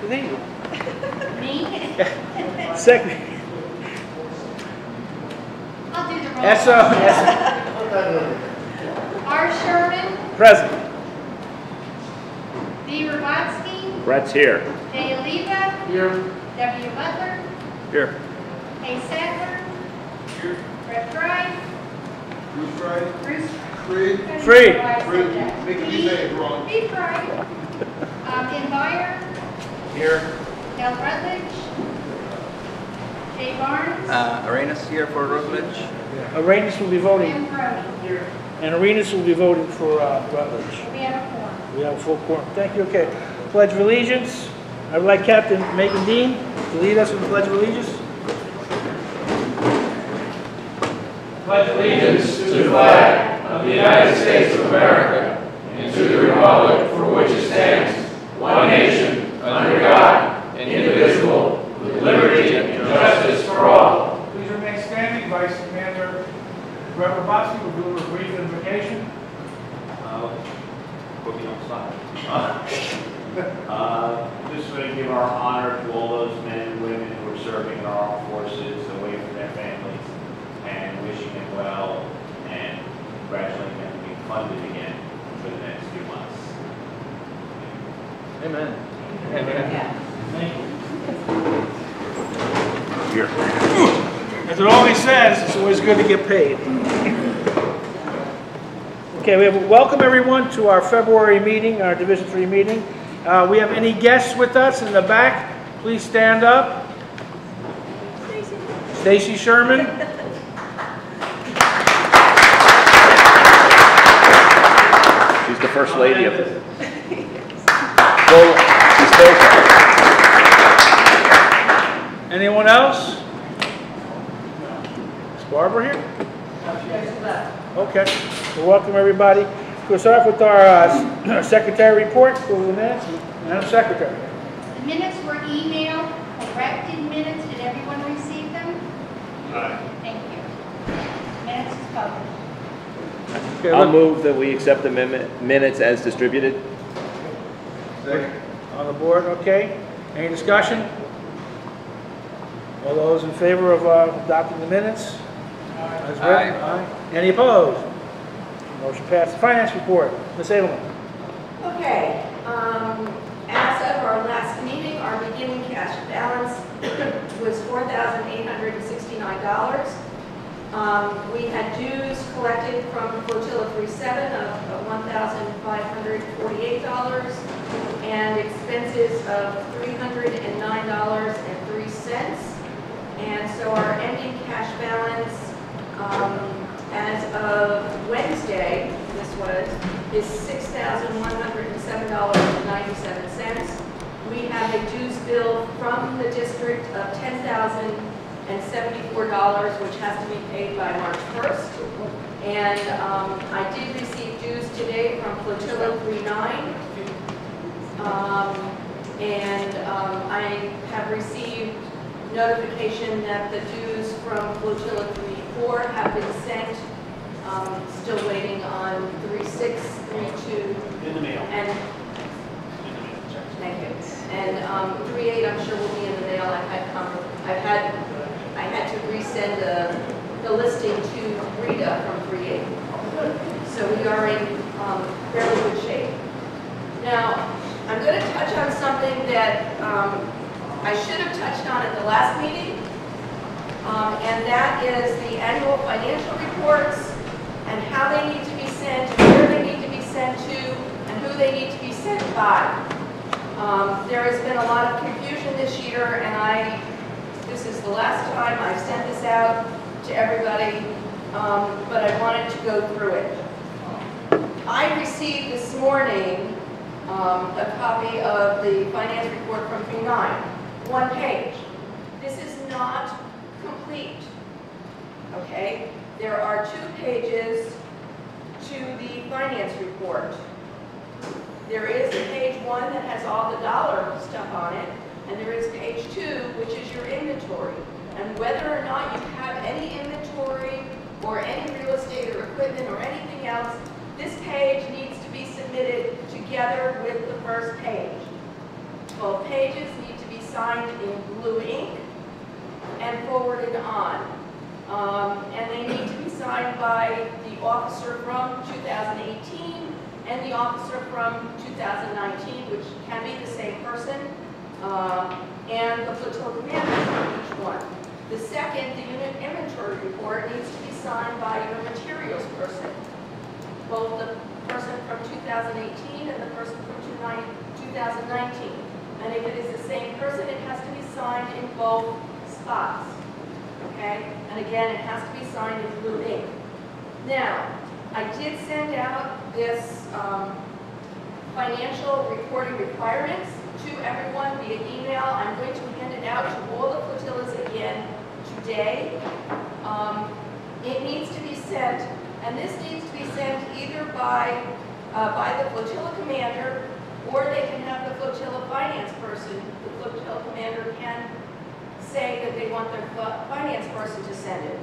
There you go. Me? Secretary. I'll do the roll. S.O. R. Sherman, Present. D. Robotsky, Brett's here. J. Oliva, Here. W. Butler, Here. A. Sadler, Here. Brett Fry, Bruce Fry. Bruce Free. Free. Making me say it wrong. B. Fry, Ken Byer, Here. L. Rutledge, J. Barnes, Arenas here for Rutledge. Arenas will be voting, and Brody. and Arenas will be voting for Rutledge. We have a quorum. We have a full quorum. Thank you. Okay. Pledge of Allegiance. I would like Captain Megan Dean to lead us with the Pledge of Allegiance. Pledge allegiance to the flag of the United States of America and to the republic for which it stands, one nation, under God, indivisible, with liberty and justice for all. Please remain standing. Vice Commander Brett Robotsky will do a brief invocation. Put me on just want to give our honor to all those men and women who are serving in our armed forces away from their families and wishing them well and congratulating them to be funded again for the next few months. Amen. Amen. Thank you. Here. As it always says, it's always good to get paid. Okay, we have welcome everyone to our February meeting, our Division 3 meeting. We have any guests with us in the back? Please stand up. Stacy Sherman. She's the first lady of this. Anyone else? Is Barbara here? Okay. Well, welcome everybody. We'll start off with our secretary report for the minutes. Madam Secretary. The minutes were emailed, corrected minutes. Did everyone receive them? Aye. Thank you. Minutes is published. Okay, I'll look, move that we accept the minutes as distributed. on the board, okay. Any discussion? All those in favor of adopting the minutes? As written? Aye. Any opposed? Motion passed. Finance report. Ms. Edelman. Okay, as of our last meeting, our beginning cash balance was $4,869. We had dues collected from Flotilla 37 of $1,548 and expenses of $309.03. And so our ending cash balance as of Wednesday, is $6,107.97. We have a dues bill from the district of $10,074, which has to be paid by March 1st. And I did receive dues today from Flotilla 39. I have received notification that the dues from Flotilla 34 have been sent. Still waiting on 36, 32. In the mail. And thank you. And 38, I'm sure will be in the mail. I had to resend the listing to Rita from 38. So we are in fairly good shape. Now, I'm going to touch on something that I should have touched on at the last meeting, and that is the annual financial reports and how they need to be sent, where they need to be sent to, and who they need to be sent by. There has been a lot of confusion this year, and this is the last time I've sent this out to everybody, but I wanted to go through it. I received this morning a copy of the finance report from 39, one page. This is not complete, okay? There are 2 pages to the finance report. There is page 1 that has all the dollar stuff on it, and there is page 2, which is your inventory. And whether or not you have any inventory or any real estate or equipment or anything else, this page needs to be submitted together with the first page. Both page pages need to be signed in blue ink and forwarded on. And they need to be signed by the officer from 2018 and the officer from 2019, which can be the same person, and the flotilla commander for each one. The second, the unit inventory report, needs to be signed by your materials person, both the person from 2018 and the person from 2019. And if it is the same person, it has to be signed in both spots. Okay? And again, it has to be signed in blue ink. Now, I did send out this financial reporting requirements to everyone via email. I'm going to hand it out to all the flotillas again today. It needs to be sent, and this needs to be sent either by the flotilla commander, or they can have the flotilla finance person. The flotilla commander can say that they want their finance person to send it.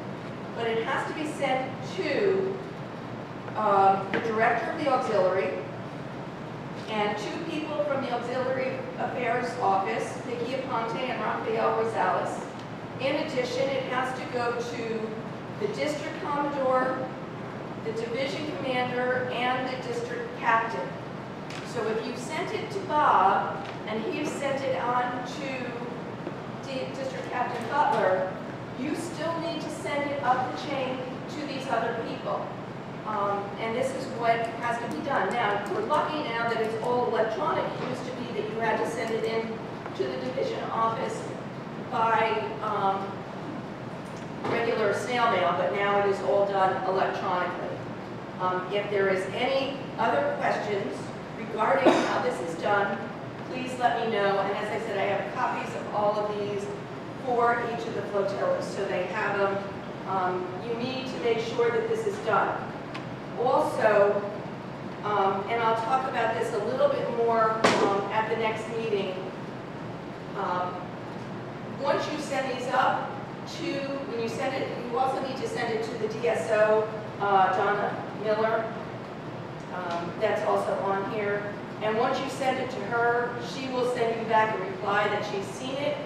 But it has to be sent to the director of the auxiliary and 2 people from the auxiliary affairs office, Vicky Aponte and Rafael Rosales. In addition, it has to go to the district commodore, the division commander, and the district captain. So if you sent it to Bob and he sent it on to District Captain Butler, you still need to send it up the chain to these other people. And this is what has to be done. Now, we're lucky now that it's all electronic. It used to be that you had to send it in to the division office by regular snail mail, but now it is all done electronically. If there is any other questions regarding how this is done, please let me know. And as I said, I have copies of all of these for each of the flotillas, so they have them. You need to make sure that this is done. Also, and I'll talk about this a little bit more at the next meeting, once you send these up when you send it, you also need to send it to the DSO, Donna Miller. That's also on here. And once you send it to her, she will send you back a reply that she's seen it.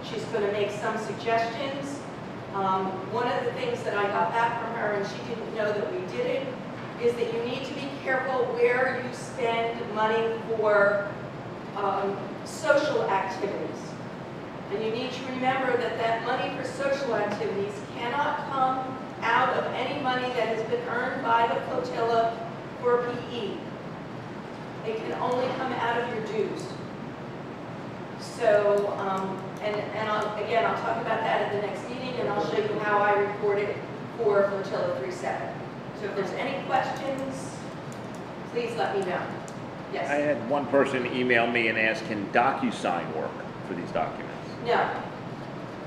She's going to make some suggestions. One of the things that I got back from her, and she didn't know that we did it, is that you need to be careful where you spend money for social activities. And you need to remember that that money for social activities cannot come out of any money that has been earned by the flotilla for PE. It can only come out of your dues. So, again, I'll talk about that at the next meeting, and I'll show you how I report it for Flotilla 37. So if there's any questions, please let me know. Yes? I had one person email me and ask, can DocuSign work for these documents? No.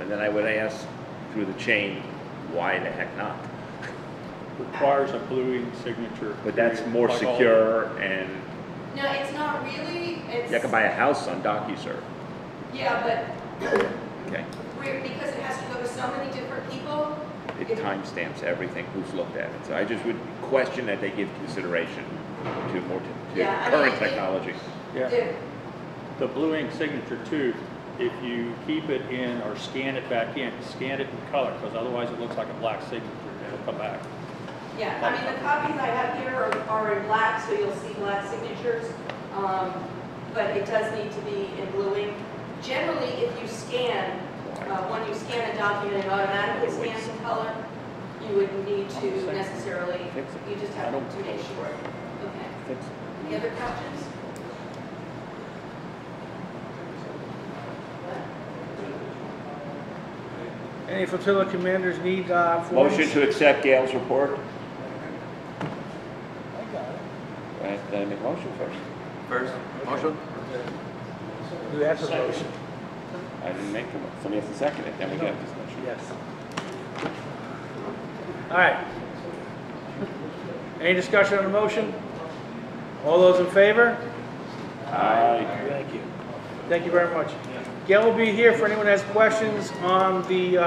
And then I would ask through the chain, why the heck not? Requires a blue ink signature. But that's more like all secure and No, it's not really. It's, you can buy a house on DocuServe. yeah, but Okay. because it has to go to so many different people. It timestamps everything, who's looked at it. So I just would question that they give consideration to more to Yeah, I current mean, technology. Yeah, the- the blue ink signature too, if you keep it in or scan it back in, scan it in color, because otherwise it looks like a black signature and it'll come back. Yeah, I mean, the copies I have here are in black, so you'll see black signatures, but it does need to be in blue ink. Generally, if you scan, when you scan a document, it automatically scans in color. You wouldn't need to necessarily, you just have to make sure. Okay. Any other questions? Any flotilla commanders need forms? Motion to accept Gail's report. I got it. Right, then make motion first. First, motion? You have the motion. I didn't make the motion. Somebody has to second it, then we get discussion. Yes. All right. Any discussion on the motion? All those in favor? Aye. Thank you. Thank you very much. Gail will be here for anyone that has questions on the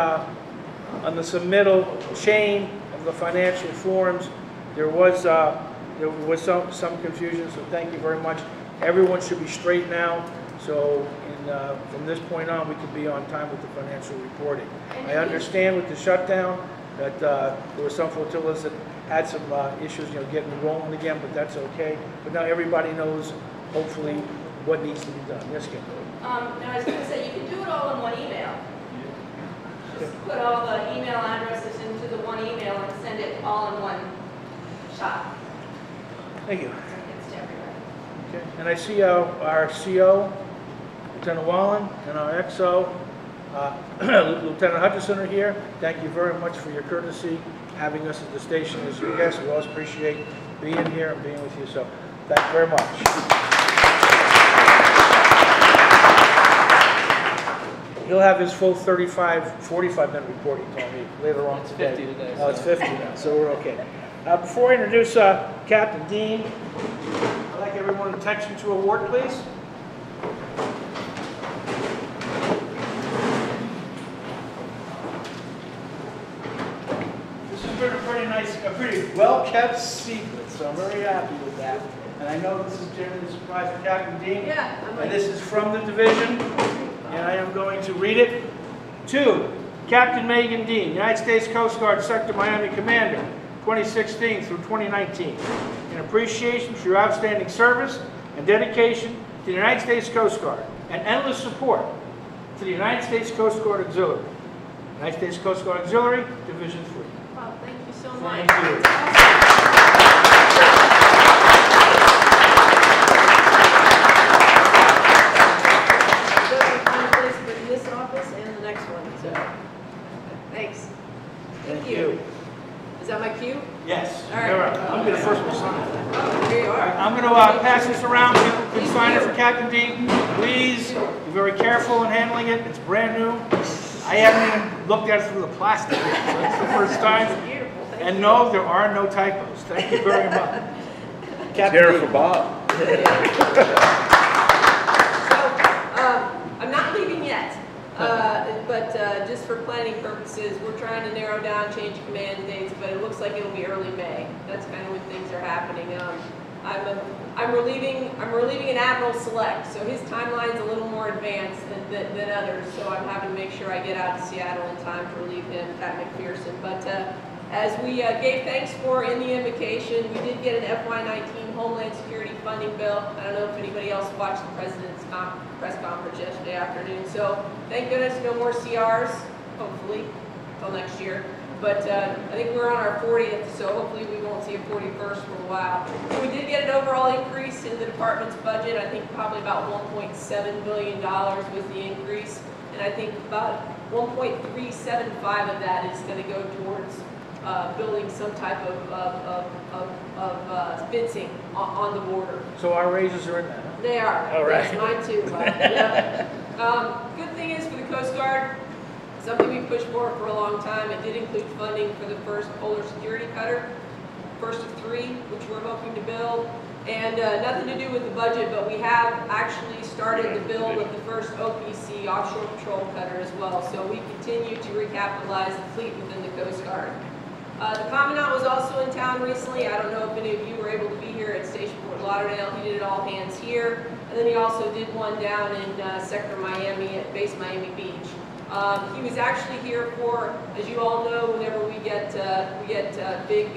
submittal chain of the financial forms. There was some confusion, so thank you very much. Everyone should be straight now. So from this point on, we could be on time with the financial reporting. And I understand with the shutdown that there were some flotillas that had some issues, getting rolling again, but that's okay. But now everybody knows, hopefully, what needs to be done. Yes, Kim? Now, I was going to say, you can do it all in one email. Just put all the email addresses into the one email and send it all in one shot. Thank you. So it gets to everybody. Okay. And I see our CO, Lieutenant Wallen, and our XO, Lieutenant Hutchison are here. Thank you very much for your courtesy, having us at the station as your guests. We always appreciate being here and being with you. So thank you very much. He'll have his full 45-minute report, he told me, later on today. It's 50 today, Oh, it's so. 50 now, so we're okay. Before I introduce Captain Dean, I'd like everyone's attention to award, please. This has been a pretty well-kept secret, so I'm very happy with that. And I know this is generally a surprise for Captain Dean. Yeah, I'm And this is from the division, and I am going to read it. To Captain Megan Dean, United States Coast Guard Sector Miami Commander, 2016 through 2019. In appreciation for your outstanding service and dedication to the United States Coast Guard and endless support to the United States Coast Guard Auxiliary. United States Coast Guard Auxiliary, Division 3. Well, thank you so much. Thank you. This office and the next one, so thanks. Thank you. Is that my cue? Yes. All right. You're right. I'm going to first one sign. Oh, here you are. I'm going to pass this around. People can sign it for Captain Dean. Please be very careful in handling it. It's brand new. I haven't even looked at it through the plastic yet, so it's the first time. Beautiful. Thank And you. no, there are no typos. Thank you very much. Captain Here Dean. for Bob. So, I'm not leaving yet, but just for planning purposes, we're trying to narrow down change of command dates, but it looks like it'll be early May. That's kind of when things are happening. I'm relieving an Admiral Select, so his timeline's a little more advanced than others, so I'm having to make sure I get out to Seattle in time to relieve him at McPherson. But as we gave thanks for in the invocation, we did get an FY19 Homeland Security funding bill. I don't know if anybody else watched the President's press conference yesterday afternoon. So thank goodness no more CRs, hopefully, until next year. But I think we're on our 40th, so hopefully we won't see a 41st for a while. So we did get an overall increase in the department's budget. I think probably about $1.7 billion was the increase. And I think about 1.375 of that is going to go towards building some type of fencing on the border. So our raises are in there. Huh? They are. All right. Yes, mine too. Yeah. Good thing is for the Coast Guard, something we pushed for a long time. It did include funding for the first polar security cutter, first of 3, which we're hoping to build. And nothing to do with the budget, but we have actually started the build of the first OPC, offshore patrol cutter as well. So we continue to recapitalize the fleet within the Coast Guard. The Commandant was also in town recently. I don't know if any of you were able to be here at Station Fort Lauderdale. He did it all hands here. And then he also did one down in Sector Miami at Base Miami Beach. He was actually here for, as you all know, whenever we get big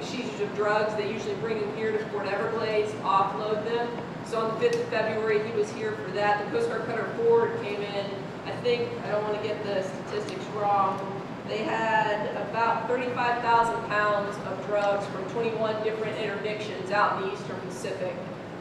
seizures of drugs, they usually bring them here to Fort Everglades, offload them. So on the 5th of February, he was here for that. The Coast Guard Cutter Ford came in, I think, I don't want to get the statistics wrong, they had about 35,000 pounds of drugs from 21 different interdictions out in the Eastern Pacific.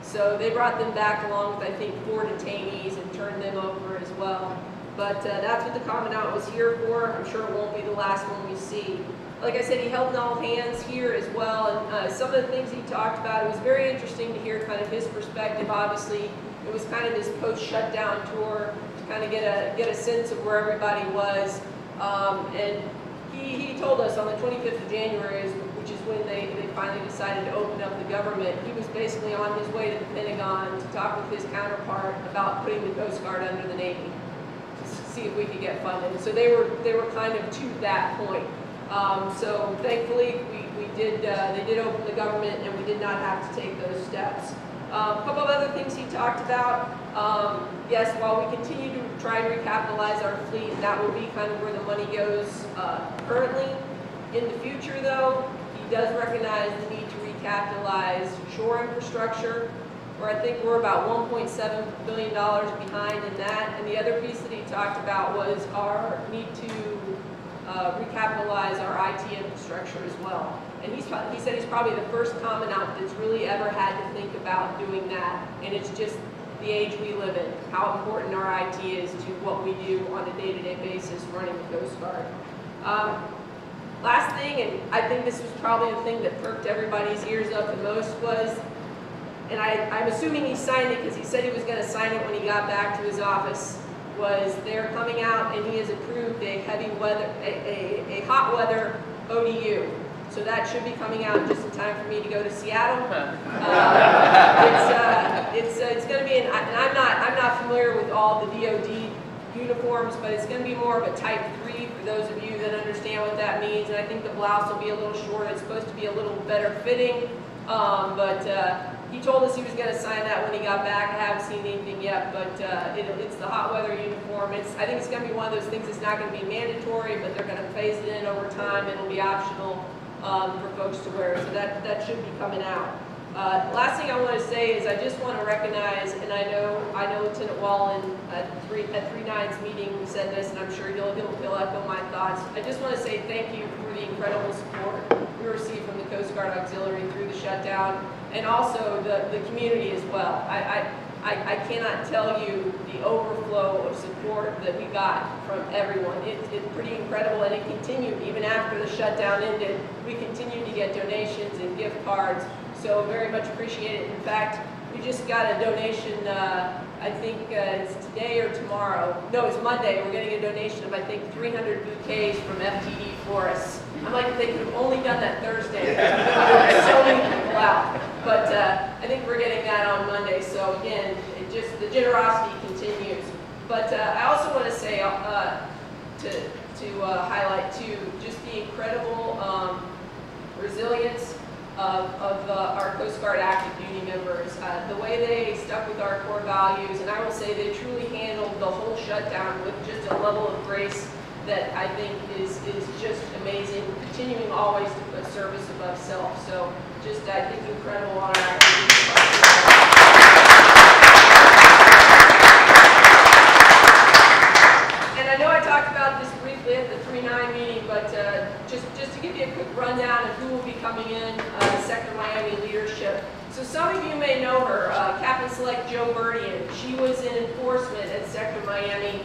So they brought them back along with, I think, 4 detainees and turned them over as well. But that's what the Commandant was here for. I'm sure it won't be the last one we see. Like I said, he held in all hands here as well, and some of the things he talked about, it was very interesting to hear kind of his perspective. Obviously, it was kind of his post-shutdown tour to kind of get a sense of where everybody was. And he told us on the 25th of January, which is when they finally decided to open up the government, he was basically on his way to the Pentagon to talk with his counterpart about putting the Coast Guard under the Navy, to see if we could get funded. So they were kind of to that point. So thankfully, they did open the government, and we did not have to take those steps. A couple of other things he talked about. Yes, while we continue to try and recapitalize our fleet, that will be kind of where the money goes currently. In the future, though, he does recognize the need to recapitalize shore infrastructure, where I think we're about $1.7 billion behind in that. And the other piece that he talked about was our need to recapitalize our IT infrastructure as well. And he said he's probably the first commandant that's really ever had to think about doing that. And it's just the age we live in, how important our IT is to what we do on a day-to-day basis running the Coast Guard. Last thing, and I think this was probably the thing that perked everybody's ears up the most was, and I'm assuming he signed it because he said he was going to sign it when he got back to his office, was they're coming out and he has approved a heavy weather, a hot weather ODU. So that should be coming out just in time for me to go to Seattle. It's going to be, and I'm not familiar with all the DoD uniforms, but it's going to be more of a type 3 for those of you that understand what that means. And I think the blouse will be a little short. It's supposed to be a little better fitting, but he told us he was going to sign that when he got back. I haven't seen anything yet, but it's the hot weather uniform. I think it's going to be one of those things that's not going to be mandatory, but they're going to phase it in over time. It'll be optional for folks to wear, so that should be coming out. Last thing I want to say is I just want to recognize, and I know Lieutenant Wallen at 3-9's meeting said this, and I'm sure he'll echo my thoughts. I just want to say thank you for the incredible support we received from the Coast Guard Auxiliary through the shutdown, and also the community as well. I cannot tell you the overflow of support that we got from everyone. It's pretty incredible, and it continued even after the shutdown ended. We continued to get donations and gift cards, so very much appreciate it. In fact, we just got a donation, I think it's today or tomorrow. No, it's Monday. We're getting a donation of, I think, 300 bouquets from FTD Forests. I'm like, they could have only done that Thursday. So many people out. But I think we're getting that on Monday. So again, the generosity continues. But I also want to say, to highlight too, just the incredible resilience of our Coast Guard active duty members. The way they stuck with our core values, and I will say they truly handled the whole shutdown with just a level of grace that I think is just amazing, continuing always to put service above self. So just, I think, incredible on our active duty department. And I know I talked about this briefly at the 3-9 meeting, but just to give you a quick rundown of who will be coming in, Sector Miami leadership. So some of you may know her, Captain Select Jo Burdian. She was in enforcement at Sector Miami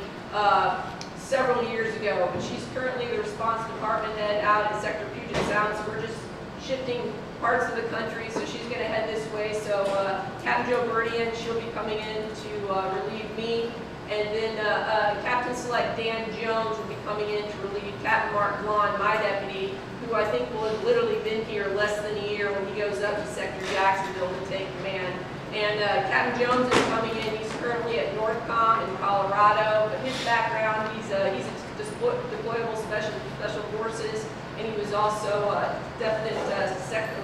several years ago, but she's currently the response department head out at Sector Puget Sound, so we're just shifting parts of the country, so she's going to head this way. So Captain Jo Burdian, she'll be coming in to relieve me. And then Captain Select Dan Jones will be coming in to relieve Captain Mark Blond, my deputy, who I think will have literally been here less than a year when he goes up to Sector Jacksonville to take command. And Captain Jones is coming in. He's currently at NORTHCOM in Colorado. But his background, he's a deployable special forces, and he was also definite sector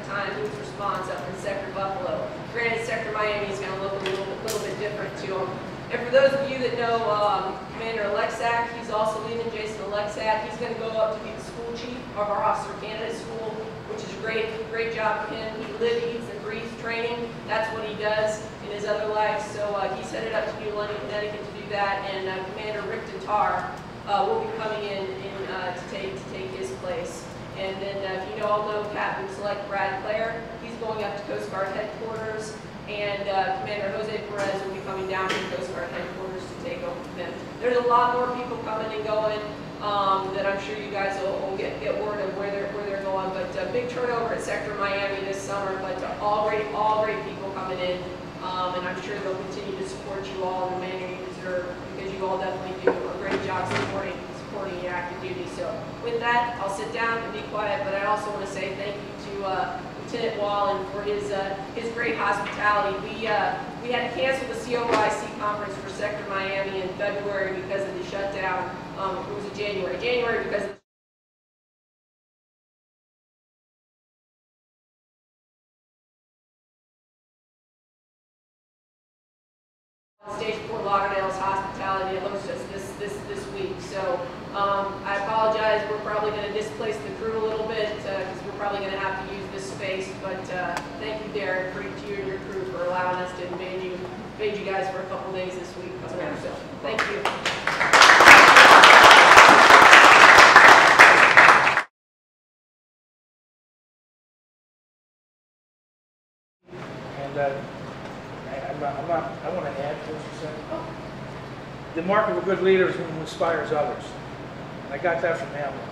time. He was response up in Sector Buffalo. Granted, Sector Miami is going to look a little bit different to him. And for those of you that know Commander Alexak, he's also leaving Jason Alexak. He's going to go up to be the school chief of our Officer Candidate School, which is a great job for him. He lives, eats, and breathes training. That's what he does in his other life. So he's headed up to New London, Connecticut to do that. And Commander Rick Tatar will be coming in to take his place. And then if you all know Captain Select Brad Clare, he's going up to Coast Guard headquarters. And Commander Jose Perez will be coming down to Coast Guard headquarters to take over from them. There's a lot more people coming and going that I'm sure you guys will get word of where they're going. But big turnover at Sector Miami this summer, but all great people coming in. And I'm sure they'll continue to support you all in the manner you deserve, because you all definitely do a great job supporting your active duty. So with that, I'll sit down and be quiet, but I also want to say thank you to Lieutenant Wallen for his great hospitality. We had to cancel the COIC conference for Sector Miami in February because of the shutdown. It was in January because of Station Fort Lauderdale's hospitality at Hostess this week. So I apologize. We're probably going to displace the crew a little bit because we're probably going to have to use this space. But thank you, Derek, for you and your crew for allowing us to invade you guys for a couple days this week. So thank you. And I want to add to what you said. The mark of a good leader is one who inspires others. And I got that from Hamlet.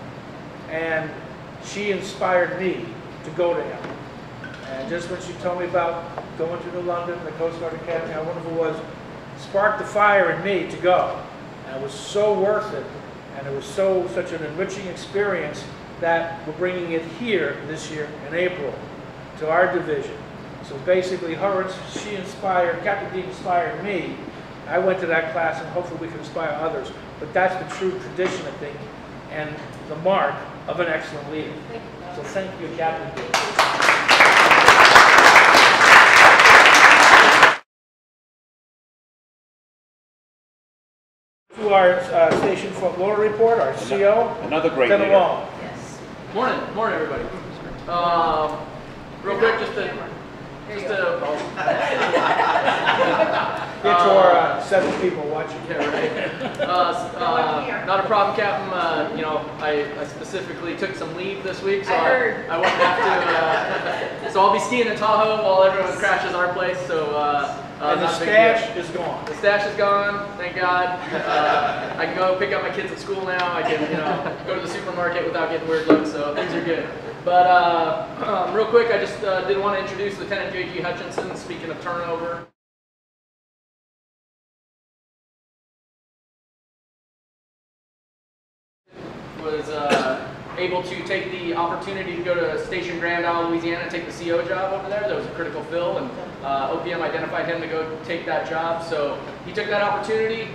And she inspired me to go to Hamlet. And just when she told me about going to New London, the Coast Guard Academy, how wonderful it was, sparked the fire in me to go. And it was so worth it. And it was such an enriching experience that we're bringing it here this year in April to our division. So basically, she inspired, Captain D inspired me. I went to that class, and hopefully we can inspire others. But that's the true tradition, I think, and the mark of an excellent leader. So thank you, Captain D. To our Station Fort Lauderdale report, our CO. Another great Been leader. along. Yes. Morning, everybody. Real quick, just to Get to our 7 people watching. Yeah, right. Not a problem, Captain. You know, I specifically took some leave this week, so I wouldn't have to. So I'll be skiing in Tahoe while everyone crashes our place. So and the stash is gone. The stash is gone. Thank God. I can go pick up my kids at school now. I can, go to the supermarket without getting weird looks. So things are good. But real quick, I just did want to introduce Lieutenant J.G. Hutchinson. Speaking of turnover. Was able to take the opportunity to go to Station Grand Isle, Louisiana, take the CO job over there. That was a critical fill, and OPM identified him to go take that job. So he took that opportunity.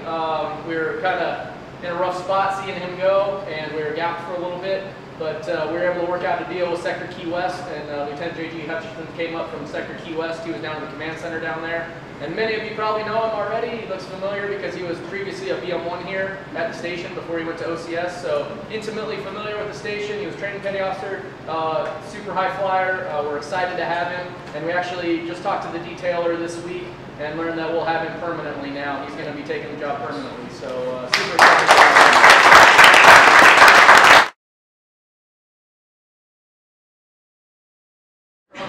We were kind of in a rough spot seeing him go, and we were gapped for a little bit. But we were able to work out a deal with Sector Key West, and Lieutenant J.G. Hutchinson came up from Sector Key West. He was down in the command center down there. And many of you probably know him already. He looks familiar because he was previously a BM1 here at the station before he went to OCS. So intimately familiar with the station. He was training petty officer, super high flyer. We're excited to have him. And we actually just talked to the detailer this week and learned that we'll have him permanently now. He's going to be taking the job permanently. So super excited to have him.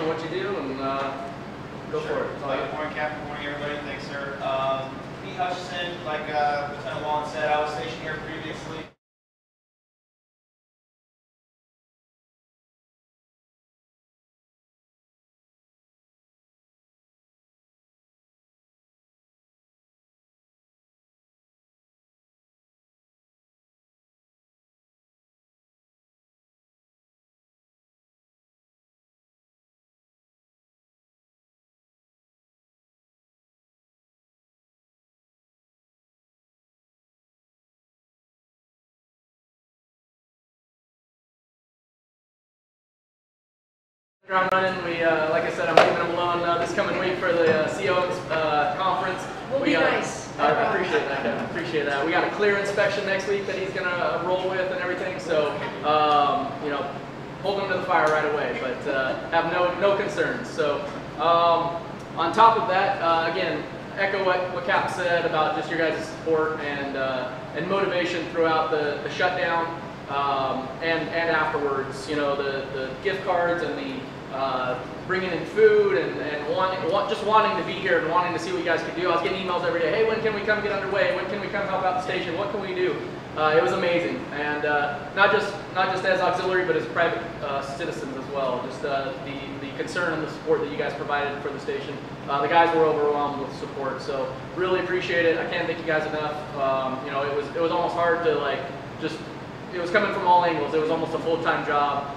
What you do and go for it. Good morning, Captain. Good morning, everybody. Thanks, sir. Pete Hutchison, like Lieutenant Wallen said, I was stationed here previously. Ground running. We, like I said, I'm leaving them alone this coming week for the CO conference. We'll be nice. I appreciate that. Kevin. Appreciate that. We got a clear inspection next week that he's gonna roll with and everything. So, hold him to the fire right away. But have no concerns. So, on top of that, again, echo what Cap said about just your guys' support and motivation throughout the shutdown and afterwards. The gift cards and the bringing in food and just wanting to be here and wanting to see what you guys could do. I was getting emails every day. Hey, when can we come get underway? When can we come help out the station? What can we do? It was amazing, and not just as auxiliary, but as private citizens as well. Just the concern and the support that you guys provided for the station. The guys were overwhelmed with support, so really appreciate it. I can't thank you guys enough. It was almost hard to it was coming from all angles. It was almost a full-time job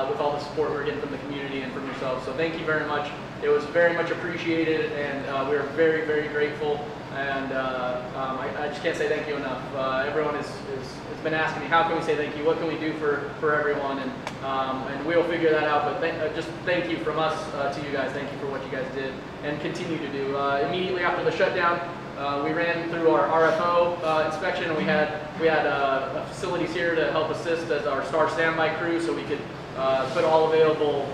with all the support we were getting from the community and from yourselves. So thank you very much. It was very much appreciated, and we are very, very grateful. And I just can't say thank you enough. Everyone has been asking me, how can we say thank you? What can we do for everyone? And we'll figure that out. But just thank you from us to you guys. Thank you for what you guys did and continue to do. Immediately after the shutdown, We ran through our RFO inspection, and we had facilities here to help assist as our STAR standby crew, so we could put all available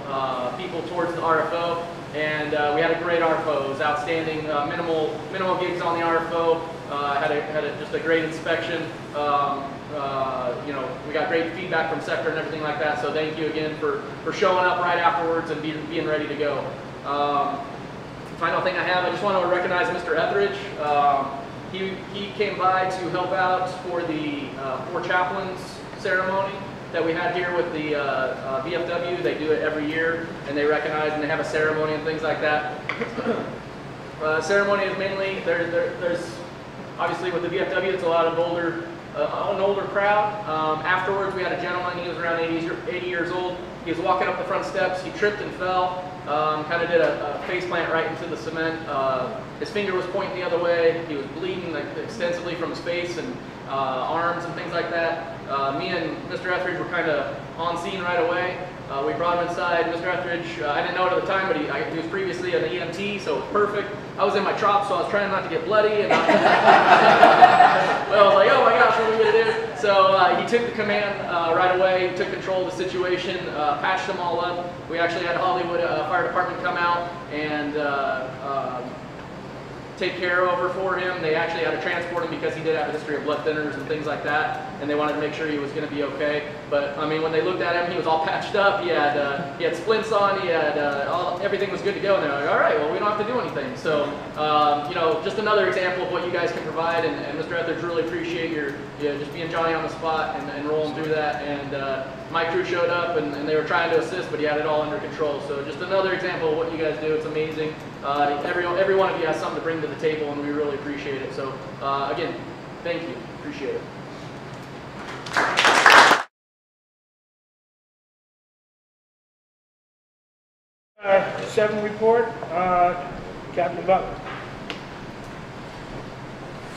people towards the RFO. And we had a great RFO. It was outstanding. Minimal gigs on the RFO. Just a great inspection. You know, we got great feedback from sector and everything like that. So thank you again for showing up right afterwards and being ready to go. Final thing I have, I just want to recognize Mr. Etheridge. He came by to help out for the Four Chaplains ceremony that we had here with the VFW. They do it every year, and they recognize and they have a ceremony and things like that. Ceremony is mainly, there's obviously with the VFW, it's a lot of an older crowd. Afterwards, we had a gentleman, he was around 80 years old. He was walking up the front steps, he tripped and fell, kind of did a face plant right into the cement. His finger was pointing the other way. He was bleeding extensively from his face and arms and things like that. Me and Mr. Etheridge were kind of on scene right away. We brought him inside. Mr. Etheridge, I didn't know it at the time, but he was previously an EMT, so it was perfect. I was in my trop, so I was trying not to get bloody. And well, I was like, oh my gosh, what are we going to do? So he took the command right away, took control of the situation, patched them all up. We actually had Hollywood Fire Department come out and take care over for him. They actually had to transport him because he did have a history of blood thinners and things like that, and they wanted to make sure he was going to be okay. But I mean, when they looked at him, he was all patched up. He had splints on. He had everything was good to go. And they're like, all right, well, we don't have to do anything. So you know, just another example of what you guys can provide. And Mr. Etheridge, really appreciate your just being Johnny on the spot and rolling through that. And my crew showed up and they were trying to assist, but he had it all under control. So just another example of what you guys do. It's amazing. Every one of you has something to bring to the table, and we really appreciate it. So again, thank you. Appreciate it. 7 report, Captain Butler.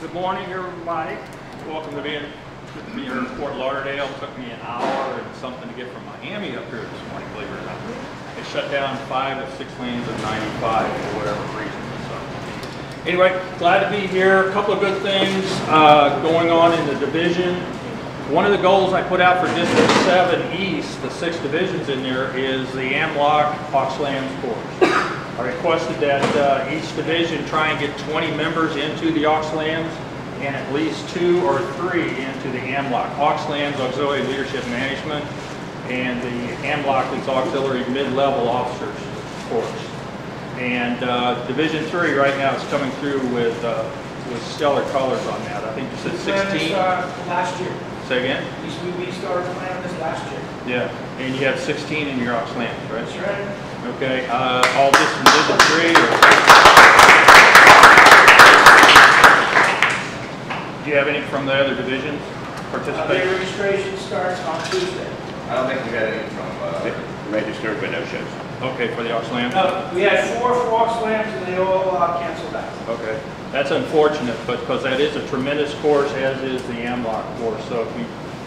Good morning, everybody. Welcome to being here in Fort Lauderdale. It took me an hour and something to get from Miami up here this morning, believe it or not. They shut down 5 of 6 lanes of 95 for whatever reason. So, anyway, glad to be here. A couple of good things going on in the division. One of the goals I put out for District 7 East, the 6 divisions in there, is the AMLOC Auxlams course. I requested that each division try and get 20 members into the Auxlams and at least 2 or 3 into the AMLOC. Auxlams, Auxiliary Leadership Management, and the AMLOC is Auxiliary Mid-Level Officers course. And Division 3 right now is coming through with stellar colors on that. I think you said 16. Last year. Say again? We started planning this last year. Yeah, and you have 16 in your Auxlams, right? That's right. Okay, all this from Division 3? Do you have any from the other divisions participate? The registration starts on Tuesday. I don't think we got any from registered but no shows. Okay, for the Auxlams? No, we had 4 Fox Slams and they all canceled out. Okay, that's unfortunate, but because that is a tremendous course, as is the AMLOC course. So if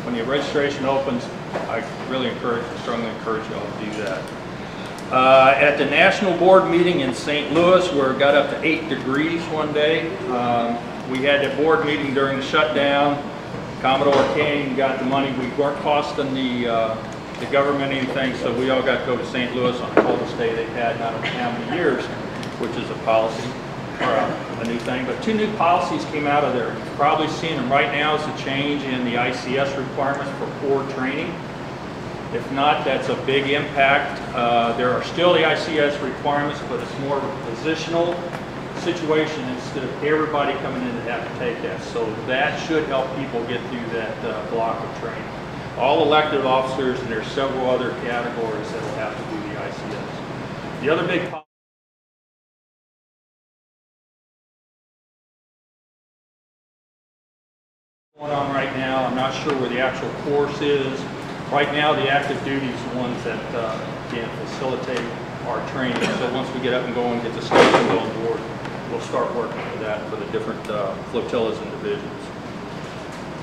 when the registration opens, I really strongly encourage you all to do that. At the national board meeting in St. Louis, where it got up to 8 degrees one day, we had a board meeting during the shutdown. Commodore King got the money. We weren't costing the government anything, so we all got to go to St. Louis on the coldest day they've had in I don't know how many years, which is a policy or a new thing. But 2 new policies came out of there. You've probably seen them. Right now is a change in the ICS requirements for core training. If not, that's a big impact. There are still the ICS requirements, but it's more of a positional situation instead of everybody coming in to have to take that. So that should help people get through that block of training. All elected officers, and there's several other categories that will have to do the ICS. The other big going on right now, I'm not sure where the actual course is. Right now, the active duty is the ones that can facilitate our training. So once we get up and go and get the stations on board, we'll start working with that for the different flotillas and divisions.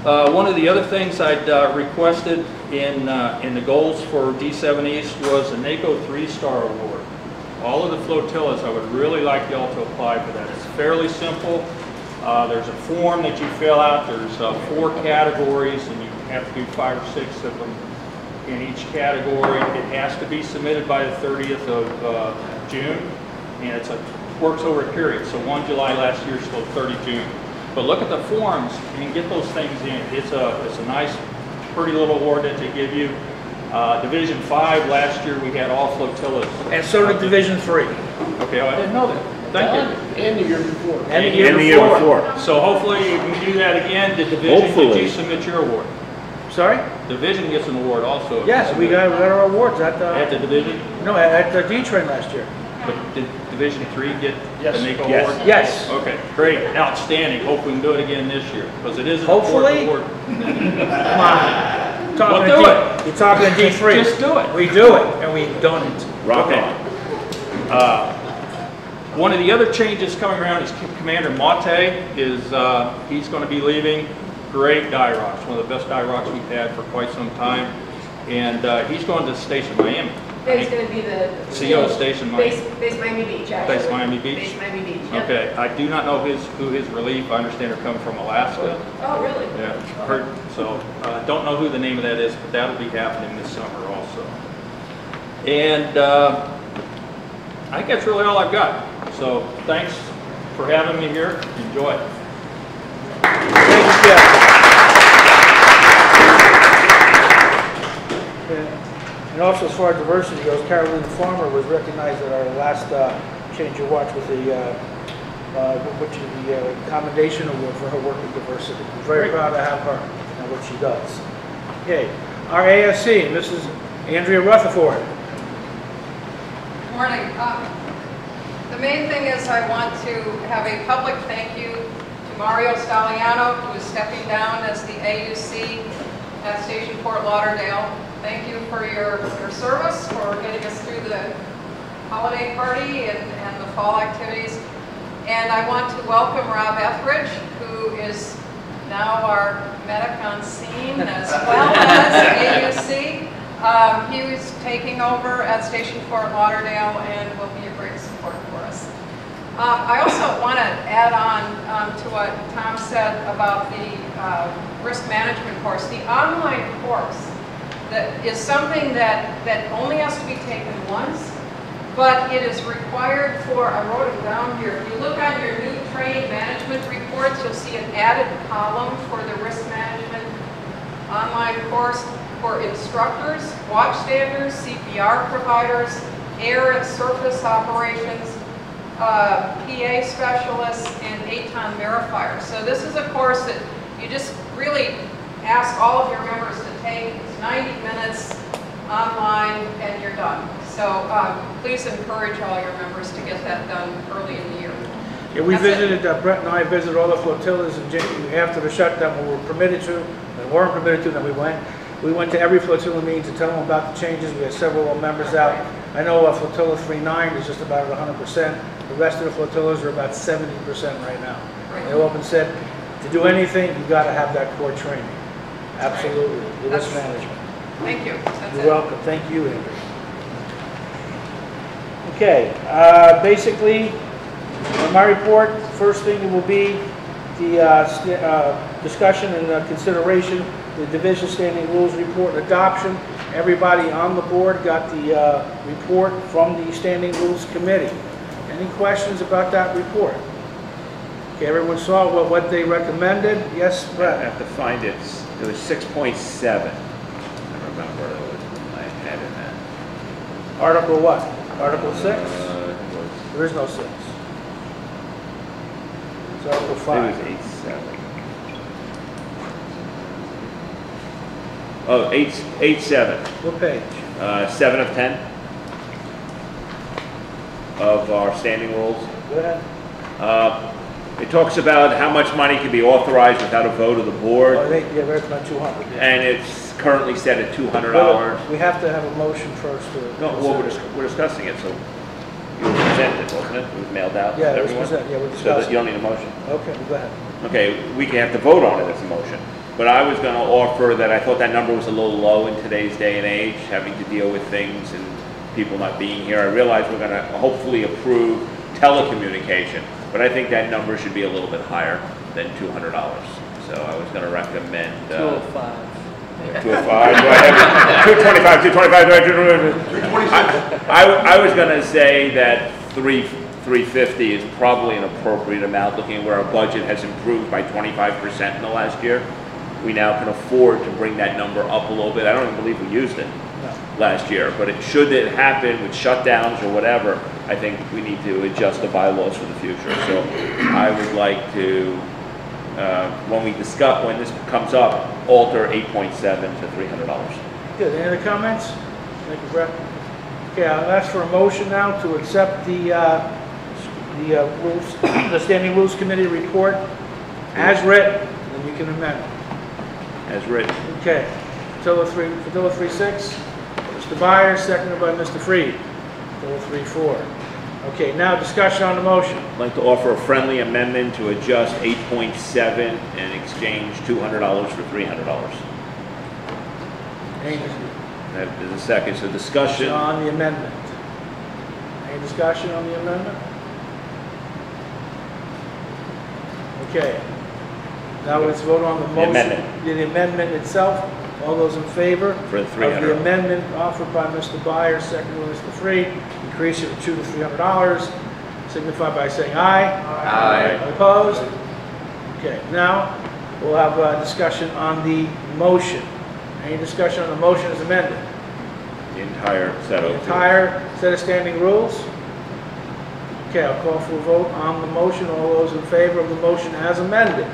One of the other things I'd requested in the goals for D7 East was a NACO 3-star award. All of the flotillas, I would really like y'all to apply for that. It's fairly simple. There's a form that you fill out. There's 4 categories, and you have to do 5 or 6 of them in each category. It has to be submitted by the 30th of June, and it's works over a period. So 1 July last year, still 30 June. But look at the forms and get those things in. It's a nice, pretty little award that they give you. Division 5 last year we had all flotillas. And so did Division 3. Okay, I didn't know that. Thank you. And the year before. And the year before. So hopefully you can do that again. The division, did you submit your award? Sorry? Division gets an award also. Yes, we got our awards at At the division? no, at the D-Train last year. But did Division 3 get Yes. the NACO Yes. award? Yes. Okay, great, outstanding. Hope we can do it again this year, because it is an Hopefully. important award. Come on. Well, do it. You're talking to D3. Just do it. We do it, and we've done it. Rock Okay. on. One of the other changes coming around is Commander Mate is, he's going to be leaving. Great die rocks, one of the best die rocks we've had for quite some time. And he's going to Station Miami. He's going to be the CO Station Miami. Base Miami Beach, actually. Base Miami Beach? Base Miami Beach, yep. Okay, I do not know who his relief, I understand they're coming from Alaska. Oh, really? Yeah, heard, so, don't know who the name of that is, but that'll be happening this summer also. And I think that's really all I've got. So, thanks for having me here. Enjoy. Thank you, Jeff. And also, as far as diversity goes, Carolina Farmer was recognized at our last Change Your Watch with the Commendation Award for her work in diversity. We're very proud to have her and what she does. Okay, our ASC, Mrs. Andrea Rutherford. Morning. The main thing is I want to have a public thank you to Mario Stagliano, who is stepping down as the AUC at Station Fort Lauderdale. Thank you for your service, for getting us through the holiday party and the fall activities. And I want to welcome Rob Etheridge, who is now our medic on scene as well as AUC. He was taking over at Station Fort Lauderdale and will be a great support for us. I also want to add on to what Tom said about the risk management course. The online course that is something that only has to be taken once, but it is required for, I wrote it down here, if you look on your new training management reports, you'll see an added column for the risk management online course for instructors, watchstanders, CPR providers, air and surface operations, PA specialists, and ATON verifiers. So this is a course that you just really ask all of your members to take. It's 90 minutes online and you're done. So please encourage all your members to get that done early in the year. Yeah, we visited, Brett and I visited all the flotillas and after the shutdown when we were permitted to, and weren't permitted to, then we went. We went to every flotilla meeting to tell them about the changes. We had several members out. I know Flotilla 39 is just about at 100%. The rest of the flotillas are about 70% right now. Right. They often said, to do anything, you've got to have that core training. Absolutely, the risk management. Thank you. That's You're it. welcome. Thank you, Andrew. Okay, basically, in my report, first thing will be the discussion and consideration, the Division Standing Rules Report adoption. Everybody on the board got the report from the Standing Rules Committee. Any questions about that report? Okay, everyone saw what they recommended. Yes, I Brett? have to find it. It was 6.7. I remember I had in that. Article what? Article 6? It was, There is no 6. It's Article it 5. was 8.7. Oh, 8.7. What page? 7 of 10 of our standing rules. Go ahead. It talks about how much money can be authorized without a vote of the board, Oh, yeah, that's about 200. Yeah. and it's currently set at $200. Well, we have to have a motion first to... No, well, we're discussing it, so you presented it, wasn't it? It was mailed out to Yeah, it was everyone? presented, yeah, we're So that discussing. you don't need a motion? Okay, go ahead. Okay, we can have to vote on it as a motion. But I was going to offer that I thought that number was a little low in today's day and age, having to deal with things and people not being here. I realize we're going to hopefully approve telecommunication. But I think that number should be a little bit higher than $200. So I was going to recommend 205. 205. Do I have 225? 225. I was going to say that 350 is probably an appropriate amount, looking at where our budget has improved by 25% in the last year. We now can afford to bring that number up a little bit. I don't even believe we used it last year, but should it happen with shutdowns or whatever, I think we need to adjust the bylaws for the future. So I would like to, when this comes up, alter 8.7 to $300. Good, any other comments? Thank you, Brett. Okay, I'll ask for a motion now to accept the rules, the Standing Rules Committee report as written, and you can amend it. As written. Okay, Patillo 3-6, Mr. Byers, seconded by Mr. Freed. Patillo 3-4. Okay, now discussion on the motion. I'd like to offer a friendly amendment to adjust 8.7 and exchange $200 for $300. That is a second. So discussion on the amendment. Any discussion on the amendment? Okay. Now let's vote on the motion. The amendment itself. All those in favor for of the amendment offered by Mr. Byers, second by Mr. Freed, increase it from $200 to $300, signify by saying aye. Aye. Opposed? Okay, now we'll have a discussion on the motion. Any discussion on the motion as amended? The entire set of standing rules? Okay, I'll call for a vote on the motion. All those in favor of the motion as amended,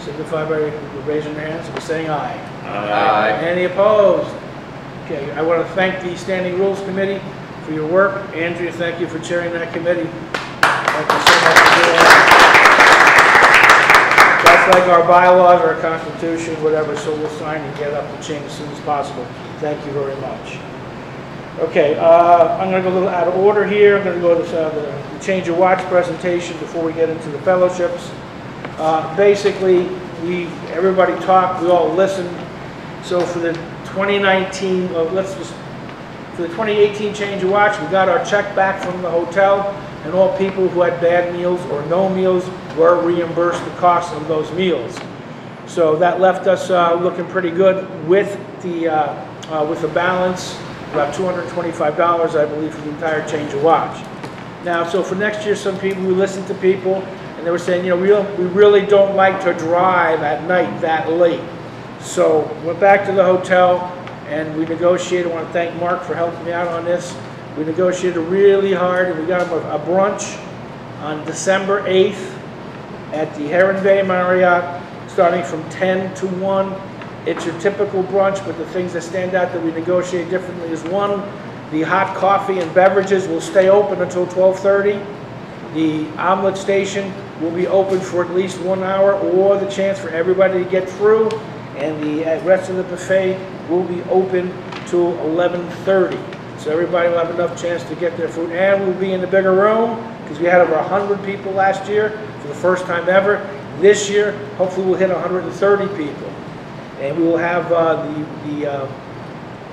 signify by raising their hands and by saying aye. Aye. Any opposed? Okay, I want to thank the Standing Rules Committee for your work. Andrea, thank you for chairing that committee. Thank you so much for doing that. That's like our bylaws, our constitution, whatever, so we'll sign and get up the chain as soon as possible. Thank you very much. Okay, I'm going to go a little out of order here. I'm going to go to the change of watch presentation before we get into the fellowships. Basically, everybody talked, we all listened. So for the 2019, for the 2018 change of watch, we got our check back from the hotel, and all people who had bad meals or no meals were reimbursed the cost of those meals. So that left us looking pretty good with the balance, about $225, I believe, for the entire change of watch. Now, so for next year, some people, we listened to people, and they were saying, you know, we really don't like to drive at night that late. So went back to the hotel and we negotiated. I want to thank Mark for helping me out on this. We negotiated really hard and we got him a brunch on December 8th at the Heron Bay Marriott, starting from 10 to 1. It's your typical brunch, but the things that stand out that we negotiate differently is one, the hot coffee and beverages will stay open until 12:30. The omelet station will be open for at least 1 hour, or the chance for everybody to get through, and the rest of the buffet will be open till 11:30. So everybody will have enough chance to get their food, and we'll be in the bigger room because we had over 100 people last year for the first time ever. This year, hopefully we'll hit 130 people. And we will have the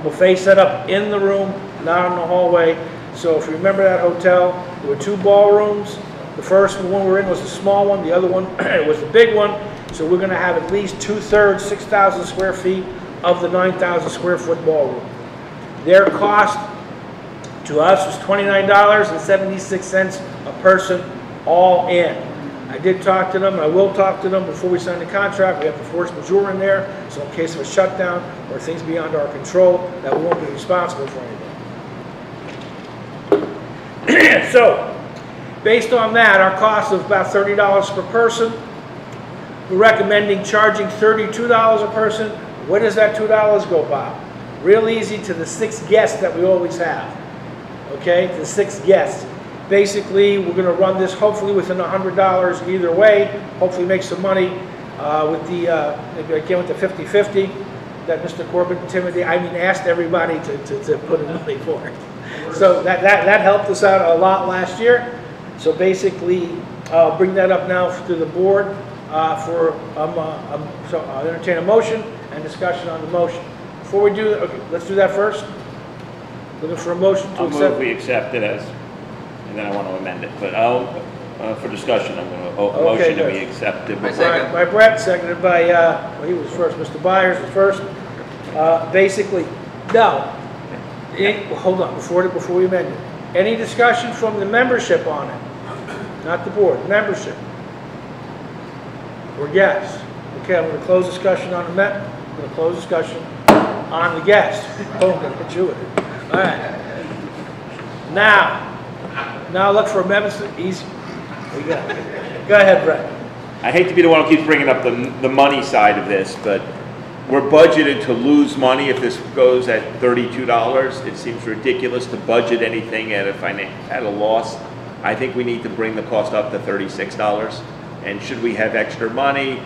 buffet set up in the room, not in the hallway. So if you remember that hotel, there were 2 ballrooms. The first one we were in was the small one, the other one was the big one. So we're going to have at least 2/3, 6,000 square feet of the 9,000 square foot ballroom. Their cost to us was $29.76 a person, all in. I did talk to them, I will talk to them before we sign the contract. We have the force majeure in there, so in case of a shutdown or things beyond our control, that we won't be responsible for anything. So, based on that, our cost is about $30 per person. We're recommending charging $32 a person. Where does that $2 go, Bob? Real easy, to the 6 guests that we always have. Okay, the 6 guests. Basically, we're going to run this hopefully within $100 either way. Hopefully make some money with the, maybe I came with the 50-50 that Mr. Corbett asked everybody to put in money for it. So that helped us out a lot last year. So basically, I'll bring that up now to the board so I'll entertain a motion and discussion on the motion. Before we do that, okay, let's do that first. Looking for a motion to accept. I'll move we accept it as, and then I want to amend it. But For discussion, I'm going to Okay, motion that good. we accept it. I second. By Brett, seconded by, well, he was first, Mr. Byers was first. Basically, no. Hold on, before we amend it. Any discussion from the membership on it? Not the board, membership? Or yes? Okay, I'm going to close discussion on the I'm going to close discussion on the guest. Oh, I'm going to hit you with it. All right. Now look for amendments. Easy. There you go. Go ahead, Brett. I hate to be the one who keeps bringing up the money side of this, but we're budgeted to lose money if this goes at $32. It seems ridiculous to budget anything at a loss. I think we need to bring the cost up to $36. And should we have extra money,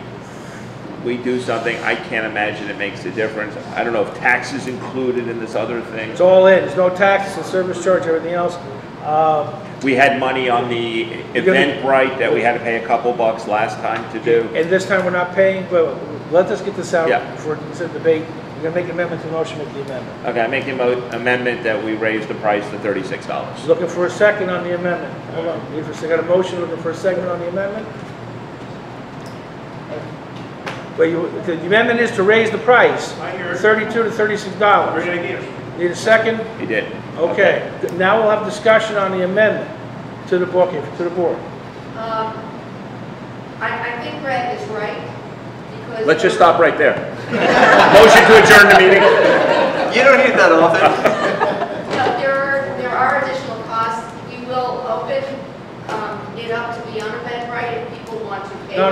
we do something. I can't imagine it makes a difference. I don't know if tax is included in this other thing. It's all in. There's no taxes, the service charge, everything else. We had money on the Eventbrite that we had to pay a couple bucks last time to do. And this time we're not paying, but let us get this out Yeah. before it's a debate. We're going to make an amendment to the motion, make the amendment. Okay, I make an amendment that we raise the price to $36. Looking for a second on the amendment. Hold on. I got a motion, looking for a second on the amendment. But the amendment is to raise the price, $32 to $36. Need a second? He did. Okay. Now we'll have discussion on the amendment to the board. I think Brett is right, because... Let's just stop right there. Motion to adjourn the meeting. You don't need that often. No, there are additional costs. We will open it up to be on Eventbrite if people want to pay. No.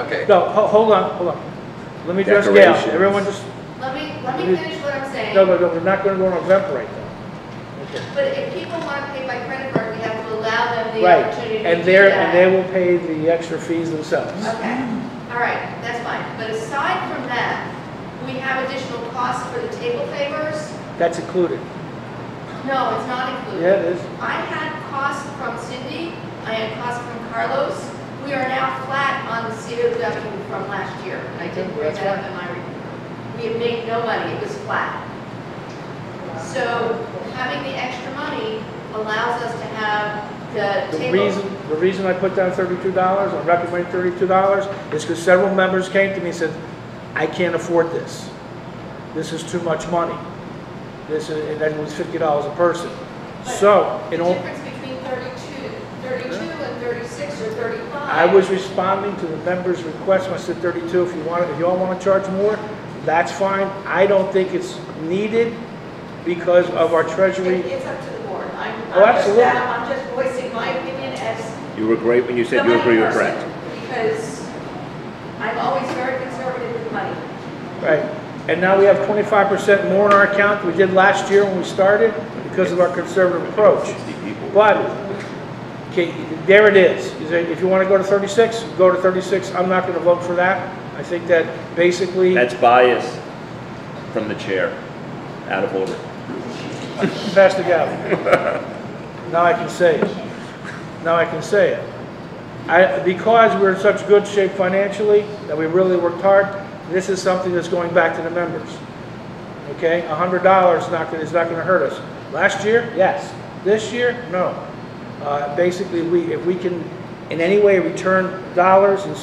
Okay. No, hold on. Let me just get out. Decorations. Everyone just, Let me finish what I'm saying. no, we're not going to go on Eventbrite though. Okay. But if people want to pay by credit card, we have to allow them the Right, opportunity to and do they that. will pay the extra fees themselves. Okay, all right, that's fine. But aside from that, we have additional costs for the table favors. That's included. No, it's not included. Yeah, it is. I had costs from Cindy, I had costs from Carlos. We are now flat on the COW from last year. And I didn't bring that up in my report. We have made no money, it was flat. So having the extra money allows us to have the table. The reason I put down $32, I recommend $32, is because several members came to me and said, I can't afford this. This is too much money. And that was $50 a person. But So, the difference between 32 and 36 or 35. I was responding to the members' request. I said 32. If you all want to charge more, that's fine. I don't think it's needed because of our treasury. It's up to the board. Absolutely. I'm just voicing my opinion as You were great when you said you agree with Brett. because I'm always very conservative with money. Right. And now we have 25% more in our account than we did last year when we started because of our conservative approach. But, okay, there it is. If you want to go to 36, go to 36. I'm not going to vote for that. I think that basically... That's bias from the chair. Out of order. Pass the gavel. Now I can say it. Because we're in such good shape financially, that we really worked hard, this is something that's going back to the members. Okay? $100 is not going to hurt us. Last year, yes. This year, no. Basically, if we can in any way return dollars and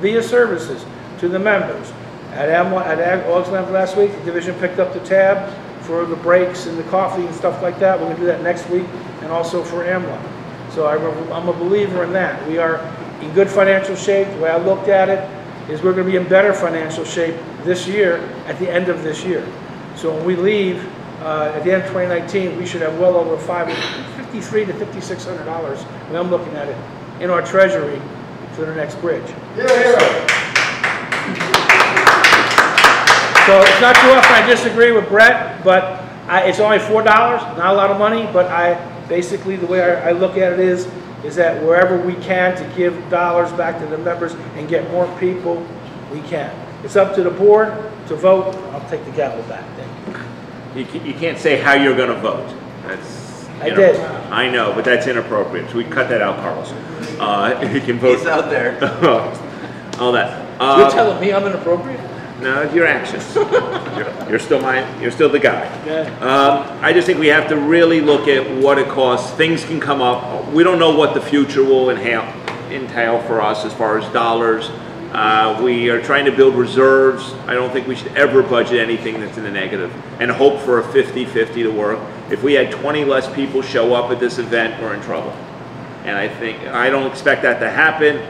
via services to the members. At August last week, the division picked up the tab for the breaks and the coffee and stuff like that. We're going to do that next week, and also for AMLOC. So I'm a believer in that. We are in good financial shape. The way I looked at it is we're going to be in better financial shape this year at the end of this year. So when we leave at the end of 2019, we should have well over $5,300 to $5,600 when I'm looking at it in our treasury for the next bridge. So it's not too often I disagree with Brett, but it's only $4, not a lot of money, but basically the way I look at it is that wherever we can to give dollars back to the members and get more people, we can. It's up to the board to vote. I'll take the gavel back. Thank you. You can't say how you're going to vote. I did. I know, but that's inappropriate. So we cut that out, Carlos. You can vote. He's out there. All that. You're telling me I'm inappropriate? No, your actions. You're still the guy. I just think we have to really look at what it costs. Things can come up. We don't know what the future will entail for us as far as dollars. We are trying to build reserves. I don't think we should ever budget anything that's in the negative and hope for a 50-50 to work. If we had 20 less people show up at this event, we're in trouble. And I don't expect that to happen,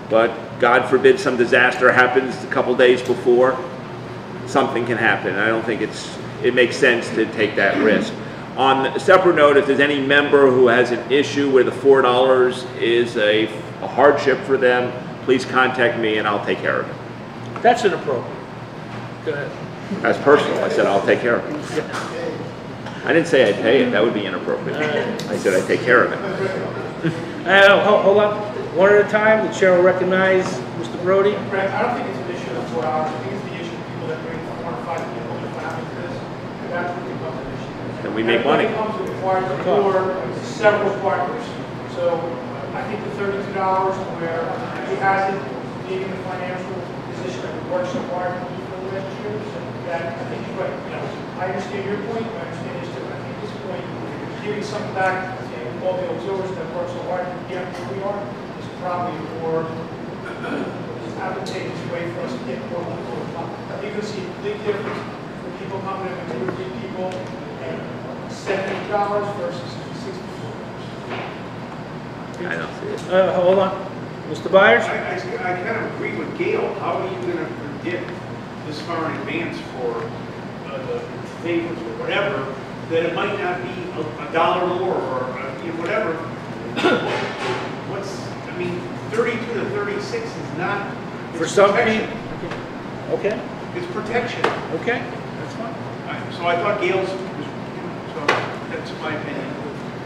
but God forbid some disaster happens a couple days before, something can happen. I don't think it makes sense to take that risk. On a separate note, if there's any member who has an issue where the $4 is a hardship for them, please contact me and I'll take care of it. That's inappropriate. Go ahead. That's personal. I said I'll take care of it. I didn't say I'd pay it. That would be inappropriate. I said I'd take care of it. Hold on. One at a time. The chair will recognize Mr. Brody. Brett, I don't think it's an issue of 4 hours. I think it's the issue of people that bring 4 or 5 people to family to this. And that's what becomes an issue. Then we make money. It comes to require several partners. So I think the $32 where he has it, being in the financial position that we worked so hard to do for the last year, that I think he's right. You know, I understand your point, I understand his too. I think at this point, giving something back to all the observers that worked so hard to get where we are is probably a more advantageous way for us to get more people to come. I think you're going to see a big difference for people coming in with 2 or 3 people and $70 versus $64. I don't see it. Hold on. Mr. Byers? I kind of agree with Gail. How are you going to predict this far in advance for the favors or whatever, that it might not be $1 more or whatever? I mean, 32 to 36 is not. For some people. Okay. It's protection. Okay. That's fine. So I thought Gail's, so that's my opinion.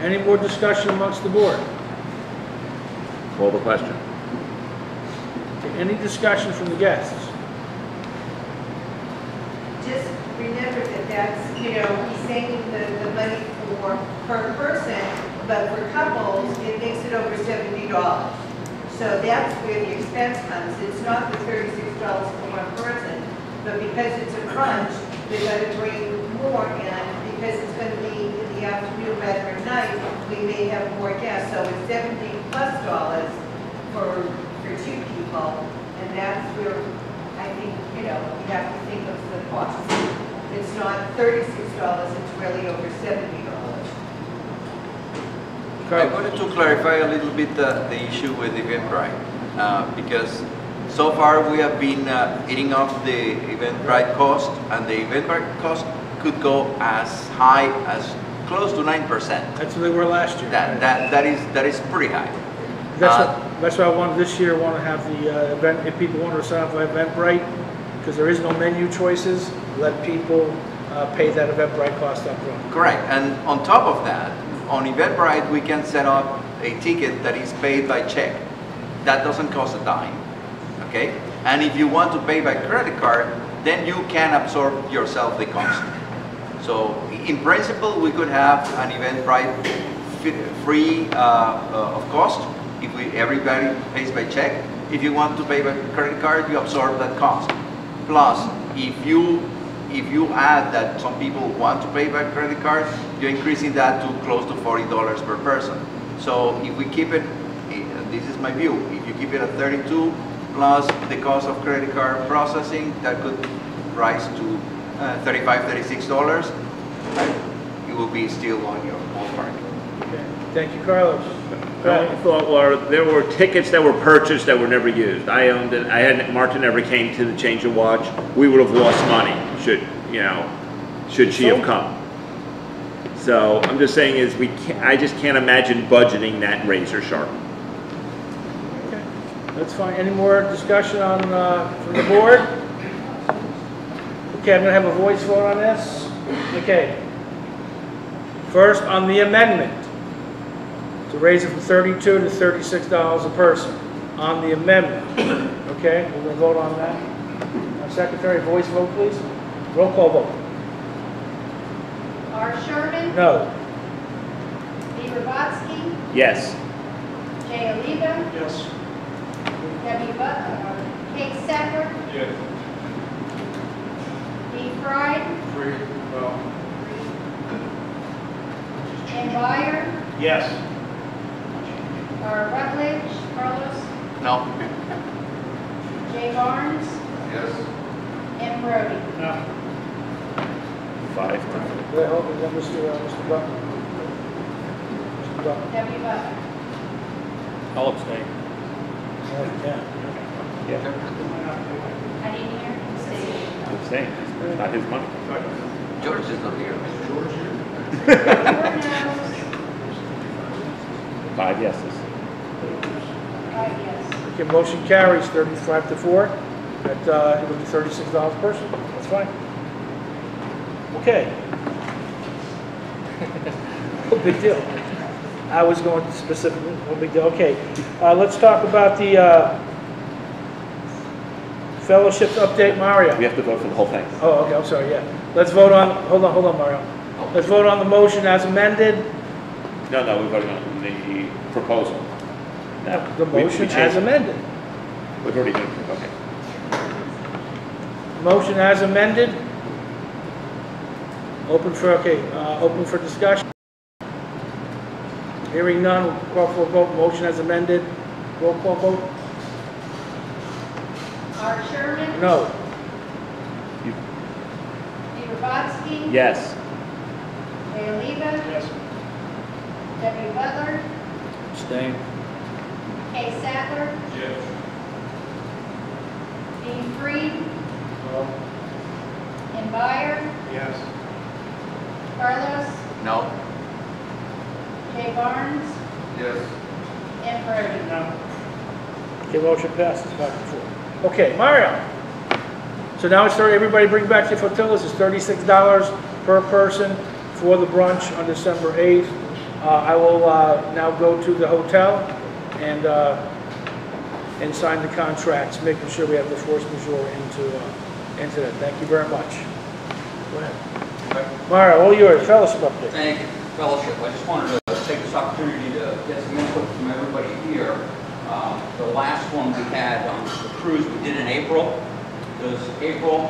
Any more discussion amongst the board? Call the question. Okay, any discussion from the guests? Just remember that that's, he's saving the money for per person, but for couples, it makes it over $70. So that's where the expense comes. It's not the $36 for one person, but because it's a crunch, they're going to bring more in. Because it's going to be in the afternoon rather than night, we may have more guests. So it's $70+ for 2 people, and that's where I think, you have to think of the cost. It's not $36, it's really over $70. I wanted to clarify a little bit the issue with Eventbrite, because so far we have been eating up the Eventbrite cost, and the Eventbrite cost could go as high as close to 9%. That's what they were last year. That is pretty high. That's why I wanted this year. I want to have the event. If people want to sign up for Eventbrite, because there is no menu choices, let people pay that Eventbrite cost up front. Correct. And on top of that, on Eventbrite we can set up a ticket that is paid by check. That doesn't cost a dime. Okay. And if you want to pay by credit card, then you can absorb yourself the cost. So in principle, we could have an Eventbrite free of cost if everybody pays by check. If you want to pay by credit card, you absorb that cost. Plus, if you add that some people want to pay by credit card, you're increasing that to close to $40 per person. So if we keep it, this is my view, if you keep it at 32 plus the cost of credit card processing, that could rise to $35, $36, it will be still on your ballpark. Okay. Thank you, Carlos. I thought, well, there were tickets that were purchased that were never used. I owned it. Marta never came to the change of watch. We would have lost money should she have come. So I'm just saying is I just can't imagine budgeting that razor sharp. Okay, that's fine. Any more discussion on from the board? Okay, I'm going to have a voice vote on this. Okay. First, on the amendment to raise it from $32 to $36 a person. On the amendment. Okay, we're going to vote on that. Secretary, voice vote, please. Roll call vote. R. Sherman? No. D. Robotsky? Yes. J. Oliva? Yes. Debbie Kate Secker? Yes. McBride, Three, well, Jim Meyer, yes. Rutledge, Carlos, No. Jay Barnes, Yes. and Brody. No. 5. Wait, hold on, Mr. Butler. Mr. Butler. W. Butler. I'll abstain. Yeah. I didn't hear him say. Abstain. It's not his money. George is not here. Four noes, 5 yeses. 5 yes. Okay, motion carries 35-4. It'll be $36 per person. That's fine. Okay. No big deal. I was going specifically, no big deal. Okay, let's talk about the fellowships update, Mario. We have to vote for the whole thing. Oh, okay, I'm sorry, yeah. Let's vote on, hold on, Mario. Let's vote on the motion as amended. No, we voted on the proposal. No, the We motion changed as it. amended. We've already done it. Okay. Motion as amended. Open for discussion. Hearing none, we'll call for a vote. Motion as amended. Roll call vote. Art Sherman, No. Steve Robotsky, Yes. Ray Oliva, Yes. W. Butler, Abstain. Kay Sadler, Yes. DivThree, No. and Meyer, Yes. Carlos, No. Jay Barnes, Yes. and Brody. No. Okay, motion passes 5-4. Okay, Mario. So now it's everybody bring back your flotillas. It's $36 per person for the brunch on December 8th. I will now go to the hotel and sign the contracts, making sure we have the force majeure into that. Thank you very much. Go ahead. Mario, all yours. Fellowship update. Thank you, fellowship. I just wanted to take this opportunity to get some input from everybody here. The last one we had on the cruise we did in April. Does April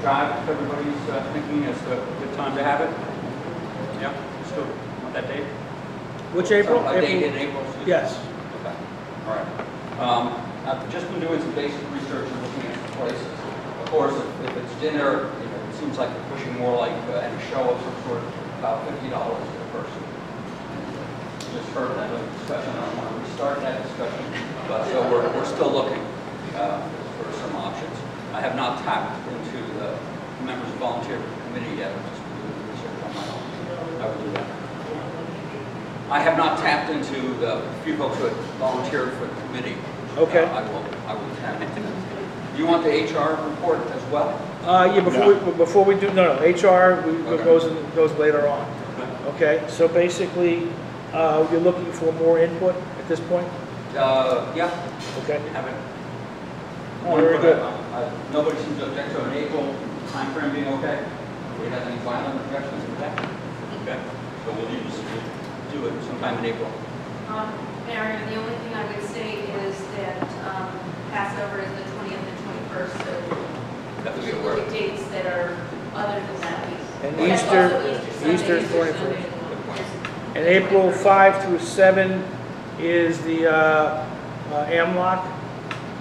drive if everybody's thinking it's a good time to have it? Yeah, let's do it. Want that date? Which April? A date in April? excuse me. Yes. Okay, all right. I've just been doing some basic research and looking at some places. Of course, if it's dinner, it seems like we're pushing more like at a show of some sort, about $50 per person. Just heard that discussion. I don't want to restart that discussion, but so we're still looking for some options. I have not tapped into the members of volunteer committee yet. I'm just doing research on my own. I will do that. I have not tapped into the few folks who have volunteered for the committee. Okay. I will tap into them. Do you want the HR report as well? Yeah, before we do, no, HR goes later on. Okay, so basically, you're looking for more input at this point? Yeah. Okay. Have it. Oh, very good. Nobody seems to object to an April timeframe being okay? Do we have any violent objections to that? Okay. So we'll do it sometime in April. Mario, the only thing I would say is that Passover is the 20th and 21st, so That was you're the word. looking dates that are other than that week. And That's Easter, also Easter is Easter 21st. Sunday. And April 5 through 7 is the AMLOC.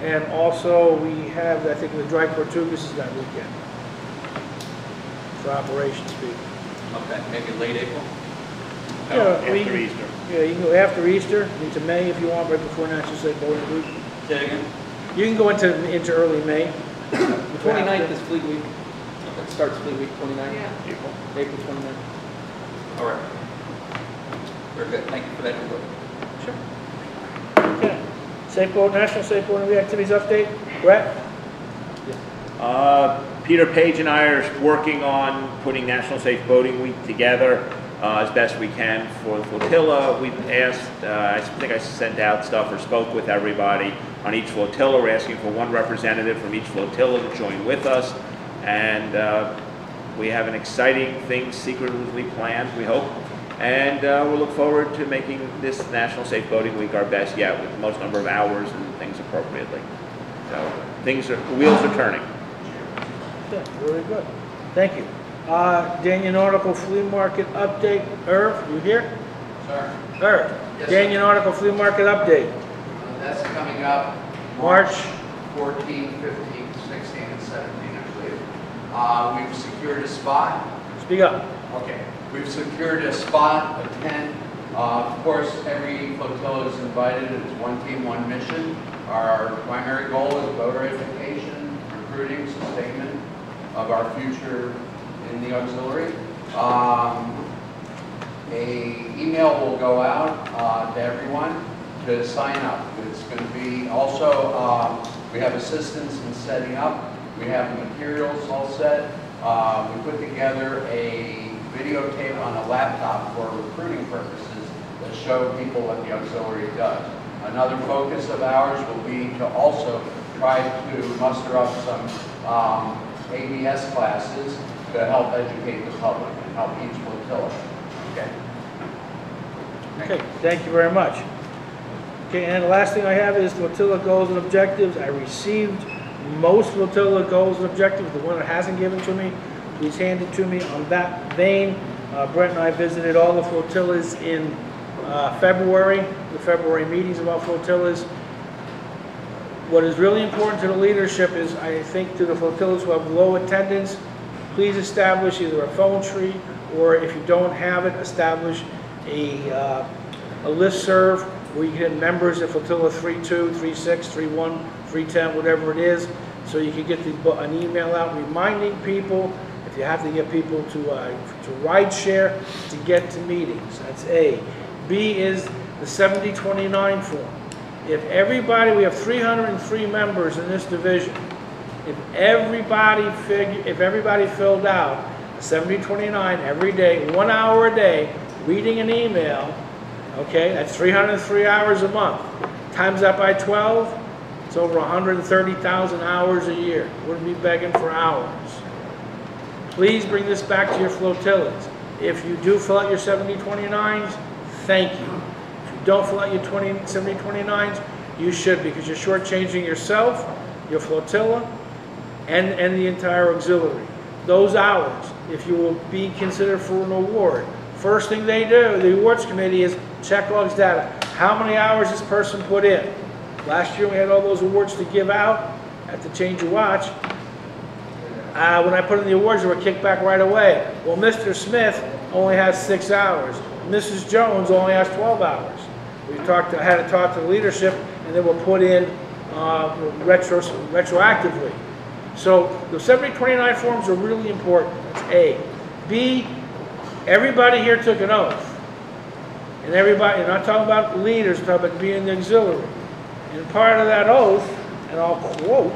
And also we have, I think, the Dry Tortugas is that weekend. For operations people. Okay, maybe late April? Yeah, After Easter. Yeah, you can go after Easter, into May if you want, right before National State Boating Week. Say it again? You can go into early May. The 29th is Fleet Week. It starts Fleet Week 29th. Yeah. April 29th. All right. Very good. Thank you for that input. Sure. Okay. National Safe Boating Week activities update. Brett? Peter Page and I are working on putting National Safe Boating Week together as best we can for the flotilla. We've asked, I think I sent out stuff or spoke with everybody on each flotilla. We're asking for one representative from each flotilla to join with us. And we have an exciting thing secretly planned, we hope. And we'll look forward to making this National Safe Boating Week our best yet, with the most number of hours and things appropriately. So the wheels are turning. Okay, very good. Thank you. Daniel Nautical Flea Market update. Irv, you here? Sir? Irv, Yes, Daniel Nautical Flea Market update. That's coming up March 14, 15, 16, and 17, I believe. We've secured a spot. Speak up. Okay. We've secured a spot, a tent. Of course, every flotilla is invited. It's one team, one mission. Our primary goal is voter education, recruiting, sustainment of our future in the auxiliary. A email will go out to everyone to sign up. It's going to be also, we have assistance in setting up. We have the materials all set. We put together a videotape on a laptop for recruiting purposes that show people what the auxiliary does. Another focus of ours will be to also try to muster up some ABS classes to help educate the public and help each flotilla. Okay. Okay, thank you very much. Okay, and the last thing I have is flotilla goals and objectives. I received most flotilla goals and objectives. The one that hasn't given to me, please hand it to me. On that vein, Brett and I visited all the flotillas in February, the February meetings about flotillas. What is really important to the leadership is, I think, to the flotillas who have low attendance, please establish either a phone tree, or if you don't have it, establish a listserv where you can get members of flotilla 32, 36, 31, 310, whatever it is, so you can get an email out reminding people, if you have to get people to ride share, to get to meetings. That's A. B is the 7029 form. If everybody, we have 303 members in this division, if everybody filled out 7029 every day, 1 hour a day, reading an email, okay, that's 303 hours a month. Times that by 12, it's over 130,000 hours a year. Wouldn't be begging for hours. Please bring this back to your flotillas. If you do fill out your 7029s, thank you. If you don't fill out your 7029s, you should, because you're shortchanging yourself, your flotilla, and the entire auxiliary. Those hours, if you will be considered for an award, first thing they do, the awards committee, is check logs data. How many hours this person put in? Last year we had all those awards to give out at the Change Your Watch. When I put in the awards, they were kicked back right away. Well, Mr. Smith only has 6 hours. Mrs. Jones only has 12 hours. I had to talk to the leadership, and they were put in retroactively. So the 7029 forms are really important. That's A. B, everybody here took an oath. And everybody, and I'm not talking about leaders, I'm talking about being the auxiliary. And part of that oath, and I'll quote,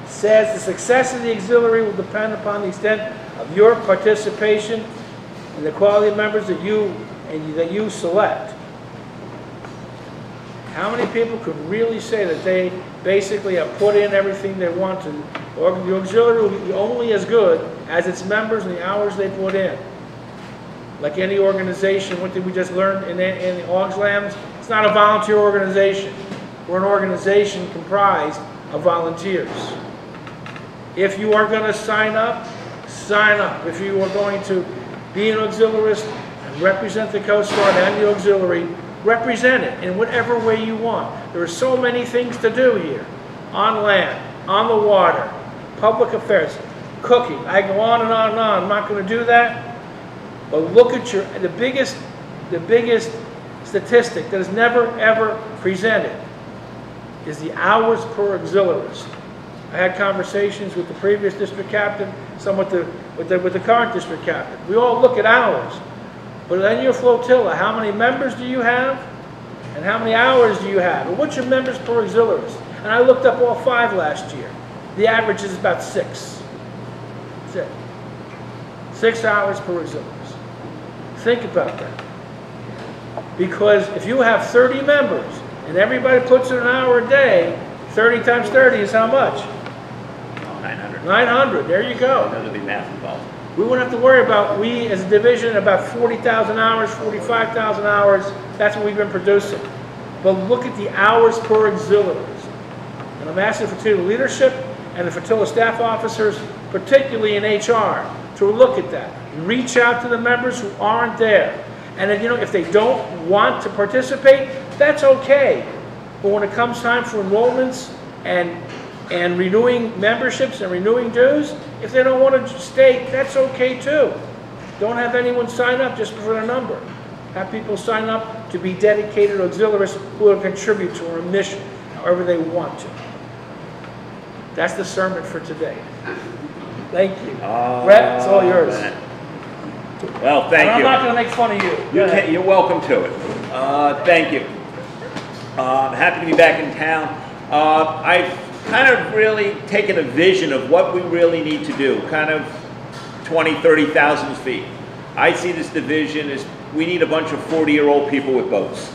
says the success of the auxiliary will depend upon the extent of your participation and the quality of members that you select. How many people could really say that they basically have put in everything they want to? Or the auxiliary will be only as good as its members and the hours they put in. Like any organization, what did we just learn in the Augs Lambs? It's not a volunteer organization. We're an organization comprised of volunteers. If you are going to sign up, sign up. If you are going to be an auxiliarist and represent the Coast Guard and the auxiliary, represent it in whatever way you want. There are so many things to do here. On land, on the water, public affairs, cooking. I go on and on and on. I'm not going to do that. But look at the biggest statistic that is never ever presented is the hours per auxiliarist. I had conversations with the previous district captain, some with the current district captain. We all look at hours. But in your flotilla, how many members do you have? And how many hours do you have? And what's your members per auxiliarist? And I looked up all 5 last year. The average is about 6. That's it. 6 hours per auxiliarist. Think about that. Because if you have 30 members and everybody puts in an hour a day, 30 times 30 is how much? 900. 900. There you go. There'll be math involved. We wouldn't have to worry about, we as a division, about 40,000 hours, 45,000 hours. That's what we've been producing. But look at the hours per auxiliaries. And I'm asking for the leadership and the flotilla staff officers, particularly in HR, to look at that. Reach out to the members who aren't there. And then, if they don't want to participate, that's okay. But when it comes time for enrollments and renewing memberships and renewing dues, if they don't want to stay, that's okay too. Don't have anyone sign up just for a number. Have people sign up to be dedicated auxiliaries who will contribute to our mission, however they want to. That's the sermon for today. Thank you. Brett, it's all yours. Well, thank you. I'm not going to make fun of you. You're welcome to it. Thank you. I'm happy to be back in town. I've kind of really taken a vision of what we really need to do, kind of 20, 30,000 feet. I see this division as we need a bunch of 40-year-old people with boats.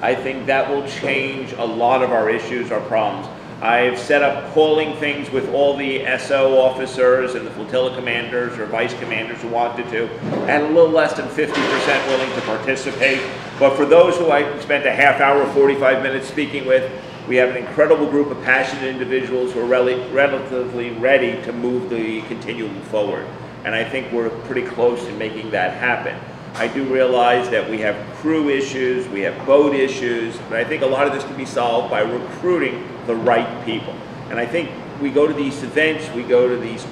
I think that will change a lot of our issues, our problems. I've set up calling things with all the SO officers and the flotilla commanders or vice commanders who wanted to, and a little less than 50% willing to participate. But for those who I spent a half hour, 45 minutes speaking with, we have an incredible group of passionate individuals who are relatively ready to move the continuum forward. And I think we're pretty close to making that happen. I do realize that we have crew issues, we have boat issues, but I think a lot of this can be solved by recruiting the right people. And I think we go to these events, we go to these,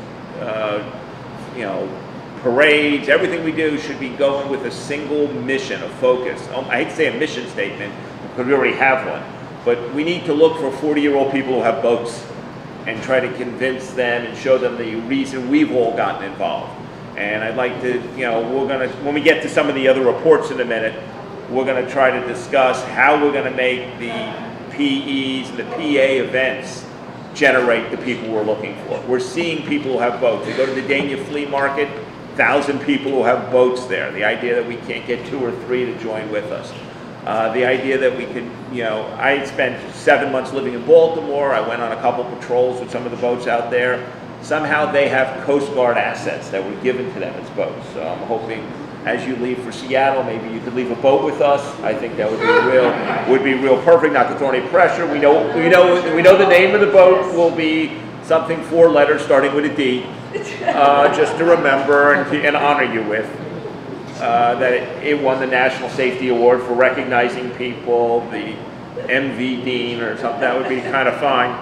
parades, everything we do should be going with a single mission, a focus. I hate to say a mission statement, because we already have one, but we need to look for 40-year-old people who have boats and try to convince them and show them the reason we've all gotten involved. And I'd like to, when we get to some of the other reports in a minute, we're gonna try to discuss how we're gonna make the PEs and the PA events generate the people we're looking for. We're seeing people who have boats. We go to the Dania Flea Market, 1,000 people who have boats there. The idea that we can't get 2 or 3 to join with us. The idea that we could, I spent 7 months living in Baltimore. I went on a couple patrols with some of the boats out there. Somehow they have Coast Guard assets that were given to them as boats. So I'm hoping as you leave for Seattle, maybe you could leave a boat with us. I think that would be real perfect, not to throw any pressure. We know the name of the boat will be something 4 letters starting with a D, just to remember and honor you with. That it won the National Safety Award for recognizing people, the MV Dean or something. That would be kind of fine,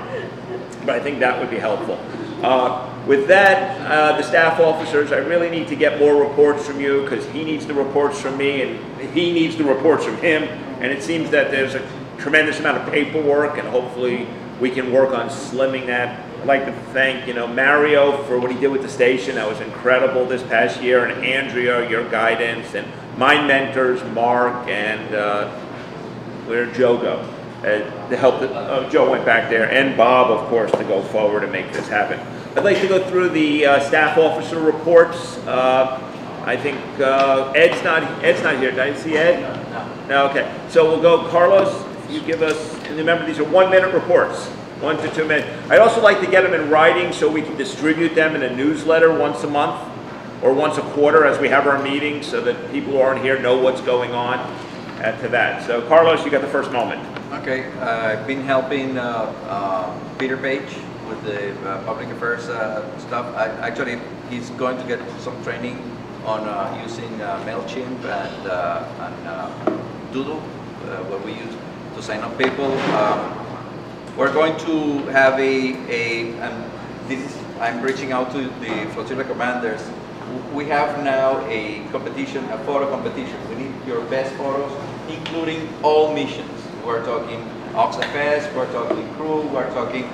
but I think that would be helpful. With that, the staff officers, I really need to get more reports from you because he needs the reports from me and he needs the reports from him. And it seems that there's a tremendous amount of paperwork and hopefully we can work on slimming that. I'd like to thank, Mario for what he did with the station. That was incredible this past year. And Andrea, your guidance, and my mentors, Mark and where'd Joe go? To help, Joe went back there, and Bob, of course, to go forward and make this happen. I'd like to go through the staff officer reports. I think Ed's not here. Did I see Ed? No. Okay. So we'll go, Carlos, if you give us, and remember these are 1-minute reports, 1 to 2 minutes. I'd also like to get them in writing so we can distribute them in a newsletter once a month or once a quarter as we have our meetings so that people who aren't here know what's going on to that. So Carlos, you got the first moment. Okay, I've been helping Peter Page with the public affairs stuff. Actually, he's going to get some training on using MailChimp and Doodle, what we use to sign up people. We're going to have I'm reaching out to the flotilla commanders. We have now a competition, a photo competition. We need your best photos, including all missions. We're talking OXFS, we're talking crew, we're talking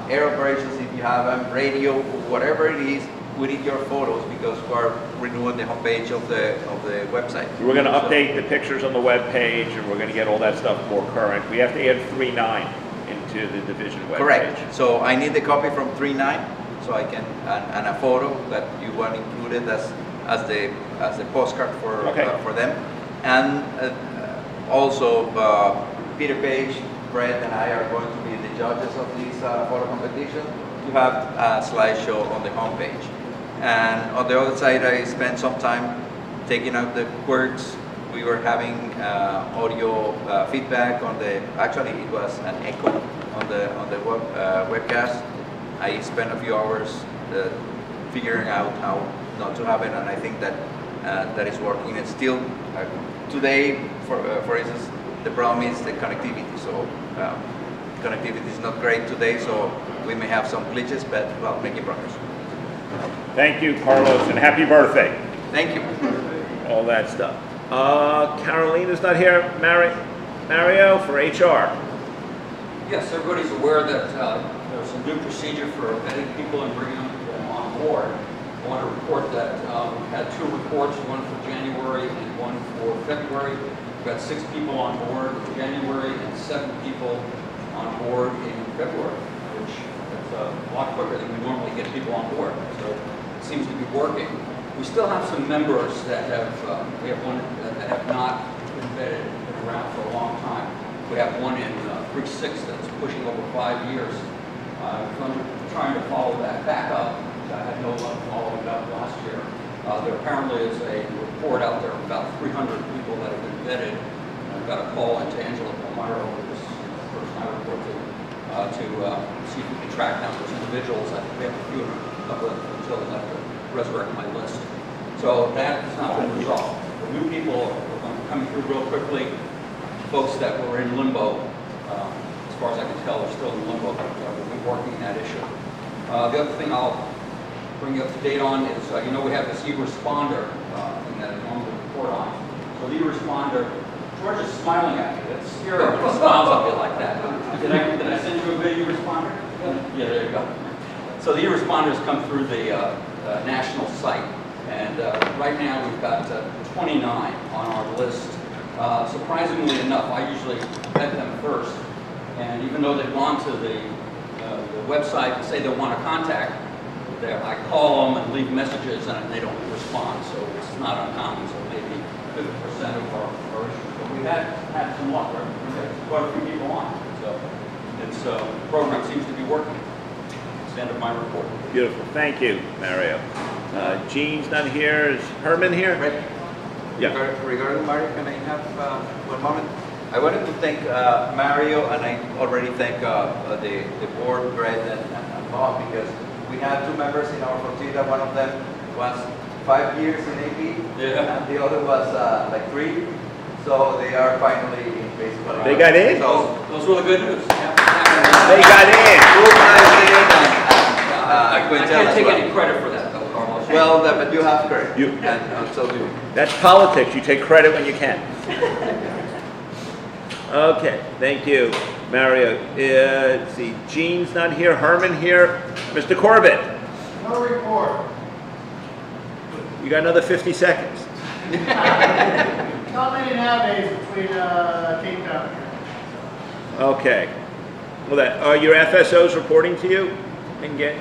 air operations if you have them, radio, whatever it is, we need your photos because we're renewing the homepage of the website. We're going to update the pictures on the web page and we're going to get all that stuff more current. We have to add 3.9 into the division web Correct. page. So I need the copy from 3.9 so I can, and a photo that you want included as the postcard for them. And also, Peter Page, Brett, and I are going to be the judges of this photo competition. You have a slideshow on the homepage. And on the other side, I spent some time taking out the quirks. We were having audio feedback on the, actually it was an echo on the webcast. I spent a few hours figuring out how not to have it, and I think that that is working. And still, today, for instance, the problem is the connectivity. So connectivity is not great today, so we may have some glitches, but well, making progress. Thank you, Carlos, and happy birthday. Thank you. All that stuff. Carolina's not here. Mario for HR. Yes, everybody's aware that there's a new procedure for vetting people and bringing them on board. I want to report that we had 2 reports, one for January and one for February. We've got 6 people on board in January and 7 people on board in February, which is a lot quicker than we normally get people on board. So it seems to be working. We still have some members that have, we have one that have not been vetted, been around for a long time. We have one in 3-6 that's pushing over 5 years. I'm trying to follow that back up. I had no luck following it up last year. There apparently is a report out there of about 300 people that have been vetted. And I've got a call into Angela Palmiro, this person I report to see if we can track down those individuals. I think we have a few until I have to resurrect my list. So that has not been resolved. The new people are coming through real quickly. Folks that were in limbo, as far as I can tell, are still in limbo. We'll be working that issue. The other thing I'll bring you up to date on is, you know, we have this e-responder thing that I normally report on. So the e-responder, George is smiling at me. That's scary. He smiles at me like that. Did I send you a video e-responder? Yeah, there you go. So the e-responders come through the national site, and right now we've got 29 on our list. Surprisingly enough, I usually vet them first, and even though they've gone to the website and say they want to contact, I call them and leave messages and they don't respond, so it's not uncommon, so maybe 50% of our issues. But we've had some luck, right? We've got quite a few people on, so the program seems to be working. It's the end of my report. Beautiful. Thank you, Mario. Jean's not here. Is Herman here? Right. Yeah. Regarding Mario, can I have 1 moment? I wanted to thank Mario, and I already thank the board, Brett and Bob, because we had 2 members in our flotilla. One of them was 5 years in AP, and the other was like 3. So they are finally basically. They got in? So, those were the good news. They got in. I can't take any credit for that, though, Carlos. Well, but you have credit. And so do. That's politics. You take credit when you can. Okay, thank you, Mario. Let's see, Jean's not here. Herman here. Mr. Corbett. No report. You got another 50 seconds. Not many nowadays between Cape Town here. Okay. Well, are your FSOs reporting to you? And get.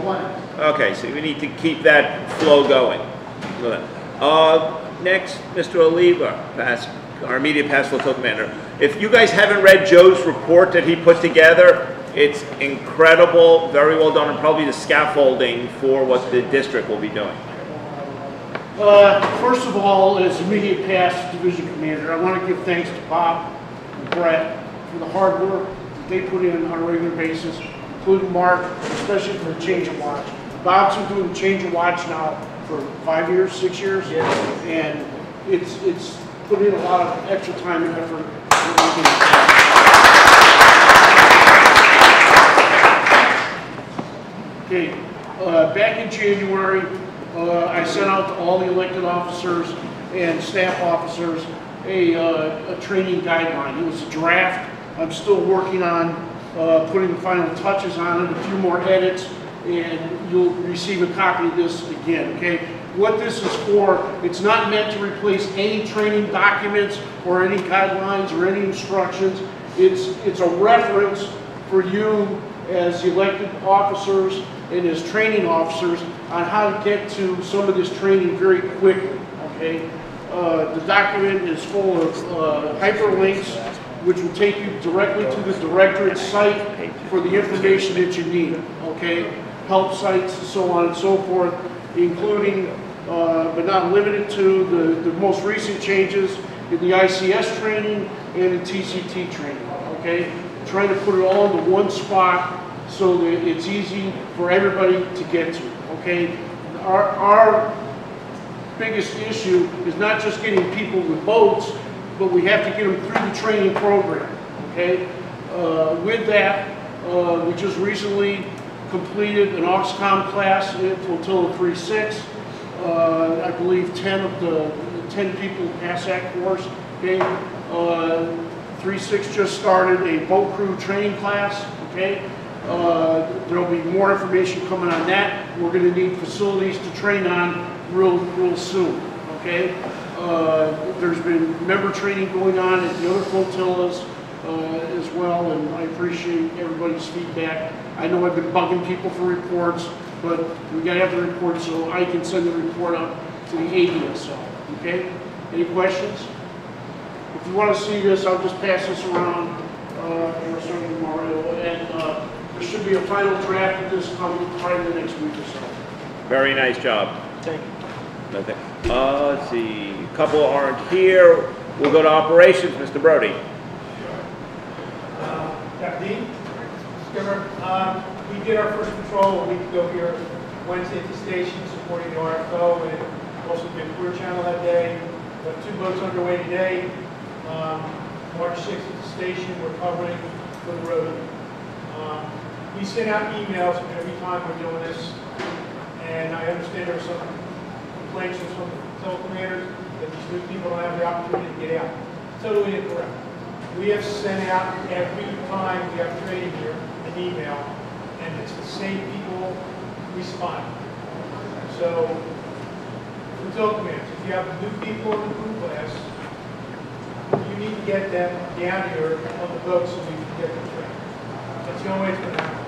One. Okay, so we need to keep that flow going. Next, Mr. Oliva, our immediate past flotilla commander. If you guys haven't read Joe's report that he put together, it's incredible, very well done, and probably the scaffolding for what the district will be doing. First of all, as immediate past division commander, I want to give thanks to Bob and Brett for the hard work that they put in on a regular basis, including Mark, especially for the change of watch. Bob's been doing change of watch now for 5 years, 6 years, and it's put in a lot of extra time and effort. Okay, back in January, I sent out to all the elected officers and staff officers a training guideline. It was a draft. I'm still working on putting the final touches on it, a few more edits, and you'll receive a copy of this again, okay? What this is for, it's not meant to replace any training documents or any guidelines or any instructions. It's a reference for you as elected officers and as training officers on how to get to some of this training very quickly, okay? The document is full of hyperlinks which will take you directly to the directorate site for the information that you need, okay? Help sites and so on and so forth, including, but not limited to, the most recent changes in the ICS training and the TCT training, okay? Trying to put it all into one spot so that it's easy for everybody to get to, okay? Our biggest issue is not just getting people with boats, but we have to get them through the training program, okay? With that, we just recently completed an AUXCOM class in Flotilla 3-6. I believe 10 people passed that course, okay? 3-6 just started a boat crew training class, okay? There'll be more information coming on that. We're going to need facilities to train on real soon, okay? There's been member training going on at the other flotillas as well, and I appreciate everybody's feedback. I know I've been bugging people for reports, but we got to have the report so I can send the report out to the ADSL, okay? Any questions? If you want to see this, I'll just pass this around, and I'll show you Mario, and there should be a final draft of this coming probably the next week or so. Very nice job. Thank you. Okay. Let's see, a couple aren't here. We'll go to operations, Mr. Brody. Captain, Skipper, we did our first patrol a week ago here, Wednesday at the station, supporting the RFO, and also did Clear Channel that day. We have 2 boats underway today. March 6th at the station, we're covering for the road. We send out emails every time we're doing this, and I understand there are some complaints from the flotilla commanders that these new people don't have the opportunity to get out. Totally incorrect. We have sent out every time we have training here an email, and it's the same people responding. So, flotilla commanders, if you have new people in the crew class, you need to get them down here on the boat so we can get them trained. That's the only way it's going to happen.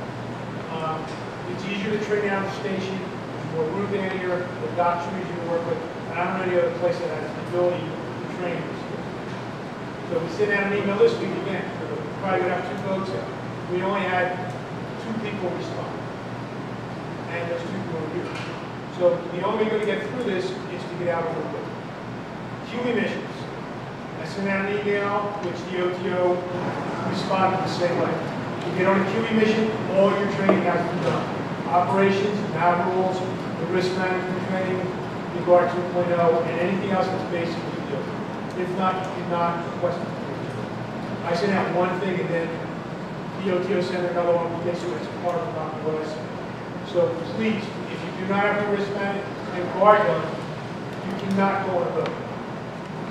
It's easier to train out at the station. There's more room down here. The docks are easier to work with. And I don't know any other place that has the ability to train this. So we sent out an email this week again. We're probably going to have 2 boats out. We only had 2 people respond. And those 2 people are here. So the only way you're going to get through this is to get out of the boat. Q emissions. I sent out an email, which the OTO responded the same way. You get on a Q emission, all your training has been done. Operations, nav rules, the risk management training, the Guard 2.0, and anything else that's basic you do. If not, you cannot request it. I sent out one thing, and then the OTO sent another one. We get to it as part of the document. So please, if you do not have the risk management and guard done, you cannot go on a boat.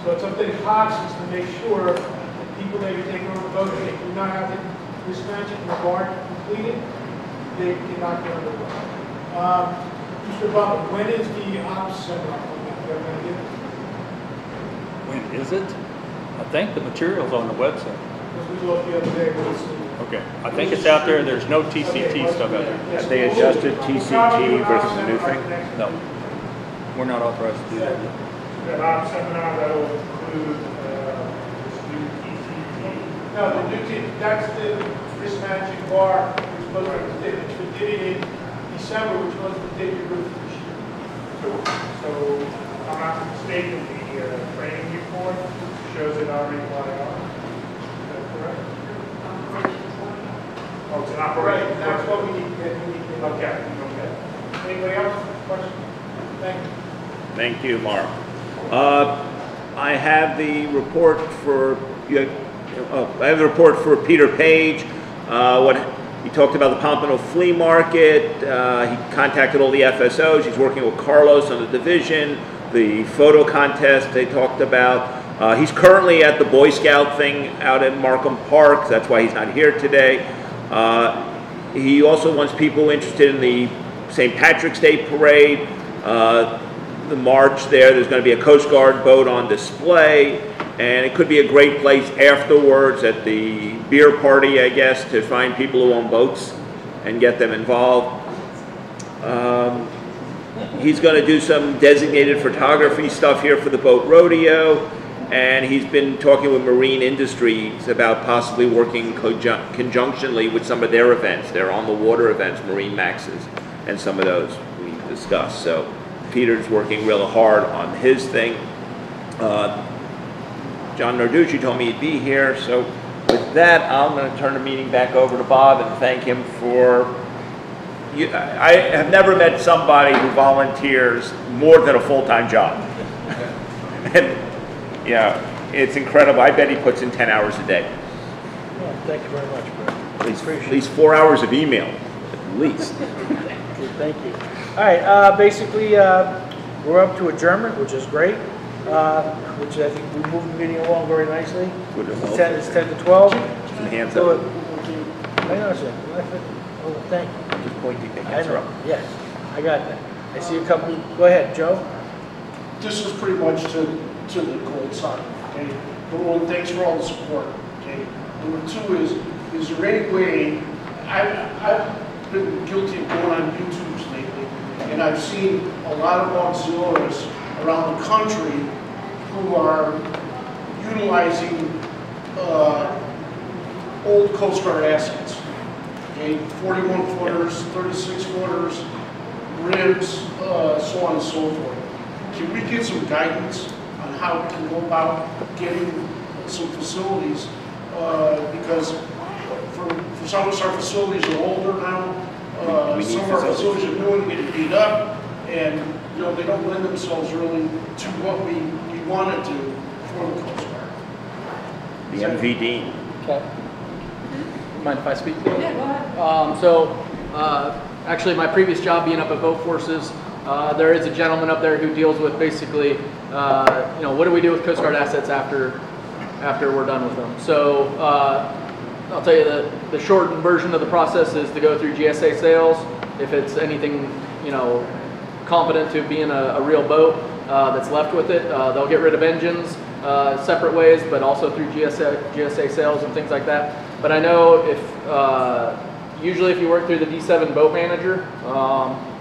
So it's up to the coxswains to make sure that people that are taking on the boat, if they do not have the risk management and guard completed, they cannot go on the boat. Mr. Butler, when is the ops seminar? When is it? I think the material's on the website. Because we looked the other day, we'll see. Okay, I think it's out there. There's no TCT stuff out there. Have they adjusted TCT versus the new thing? No, we're not authorized to do that yet. That ops seminar that will include this new TCT. No, the new TCT, that's the risk management bar, which was we did it in December, which was the date you approved this year. So, if I'm not mistaken, the training report shows it already by Is that correct? Oh, it's an operation. Right, that's what we need to get. Okay. Anybody else? Question? Thank you. Thank you, Mark. I have the report for Peter Page. He talked about the Pompano Flea Market. He contacted all the FSOs. He's working with Carlos on the division. The photo contest they talked about. He's currently at the Boy Scout thing out in Markham Park. That's why he's not here today. He also wants people interested in the St. Patrick's Day Parade. The march there's going to be a Coast Guard boat on display, and it could be a great place afterwards at the beer party, I guess, to find people who own boats and get them involved. He's going to do some designated photography stuff here for the boat rodeo, and he's been talking with Marine Industries about possibly working conjunctionally with some of their events, their on-the-water events, Marine Maxes, and some of those we discussed. So Peter's working real hard on his thing. John Narducci told me he'd be here, so with that, I'm going to turn the meeting back over to Bob and thank him for, I have never met somebody who volunteers more than a full-time job. And, yeah, it's incredible. I bet he puts in 10 hours a day. Well, thank you very much, Brett. At least 4 hours of email, at least. Thank you. All right, basically, we're up to adjournment, which is great, which I think we moved the meeting along very nicely. It's 10 to 12. Hands So up. hang on a second. Oh, thank you. Just pointing the I hands know. up. Yes, I got that. I see a couple. Go ahead, Joe. This is pretty much to the cold side, okay? Number one, thanks for all the support, okay? Number two is there any way, I've been guilty of going on YouTubes lately, and I've seen a lot of auxiliaries around the country who are utilizing old Coast Guard assets, okay? 41 footers, 36 footers, ribs, so on and so forth. Can we get some guidance on how we can go about getting some facilities? Because for some of our facilities are older now. Some of our facilities are new and getting beat up, and you know they don't lend themselves really to what we want to do for the Coast Guard. The MVD. Okay. Mind if I speak? Yeah, go ahead. Actually, my previous job being up at Boat Forces, there is a gentleman up there who deals with basically, you know, what do we do with Coast Guard assets after we're done with them? So I'll tell you the shortened version of the process is to go through GSA sales. If it's anything, you know, competent to being a real boat that's left with it, they'll get rid of engines separate ways, but also through GSA sales and things like that. But I know if usually if you work through the D7 boat manager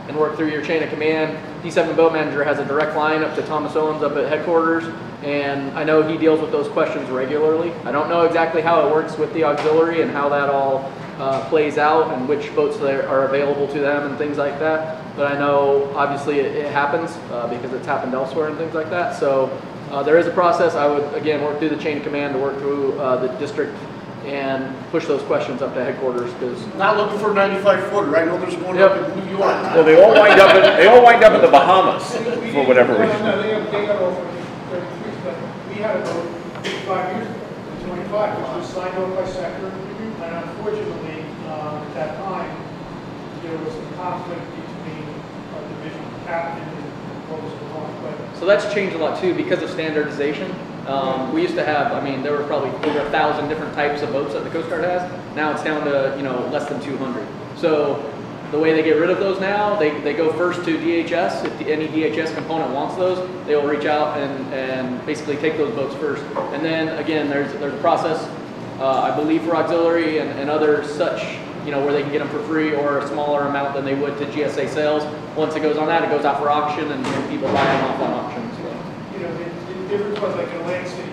and work through your chain of command, D7 boat manager has a direct line up to Thomas Owens up at headquarters, and I know he deals with those questions regularly. I don't know exactly how it works with the auxiliary and how that all plays out and which boats are available to them and things like that. But I know obviously it happens because it's happened elsewhere and things like that. So there is a process. I would again work through the chain of command to work through the district and push those questions up to headquarters because Not looking for a 95 footer. I know there's one up in New York. Well, they all wind up in the Bahamas for whatever reason. No, they got over 33s, but we had a boat 5 years ago, 25, which was signed off by sector, and unfortunately, at that time, there was a conflict between our division captain and what was going on. But so that's changed a lot too because of standardization. We used to have, I mean, there were probably over 1,000 different types of boats that the Coast Guard has. Now it's down to, you know, less than 200. So the way they get rid of those now, they go first to DHS. If any DHS component wants those, they will reach out and basically take those boats first. And then again, there's a process, I believe for auxiliary and other such, you know, where they can get them for free or a smaller amount than they would to GSA sales. Once it goes on that, it goes out for auction and people buy them off on auction. So. you know, the difference was like in Atlantic City,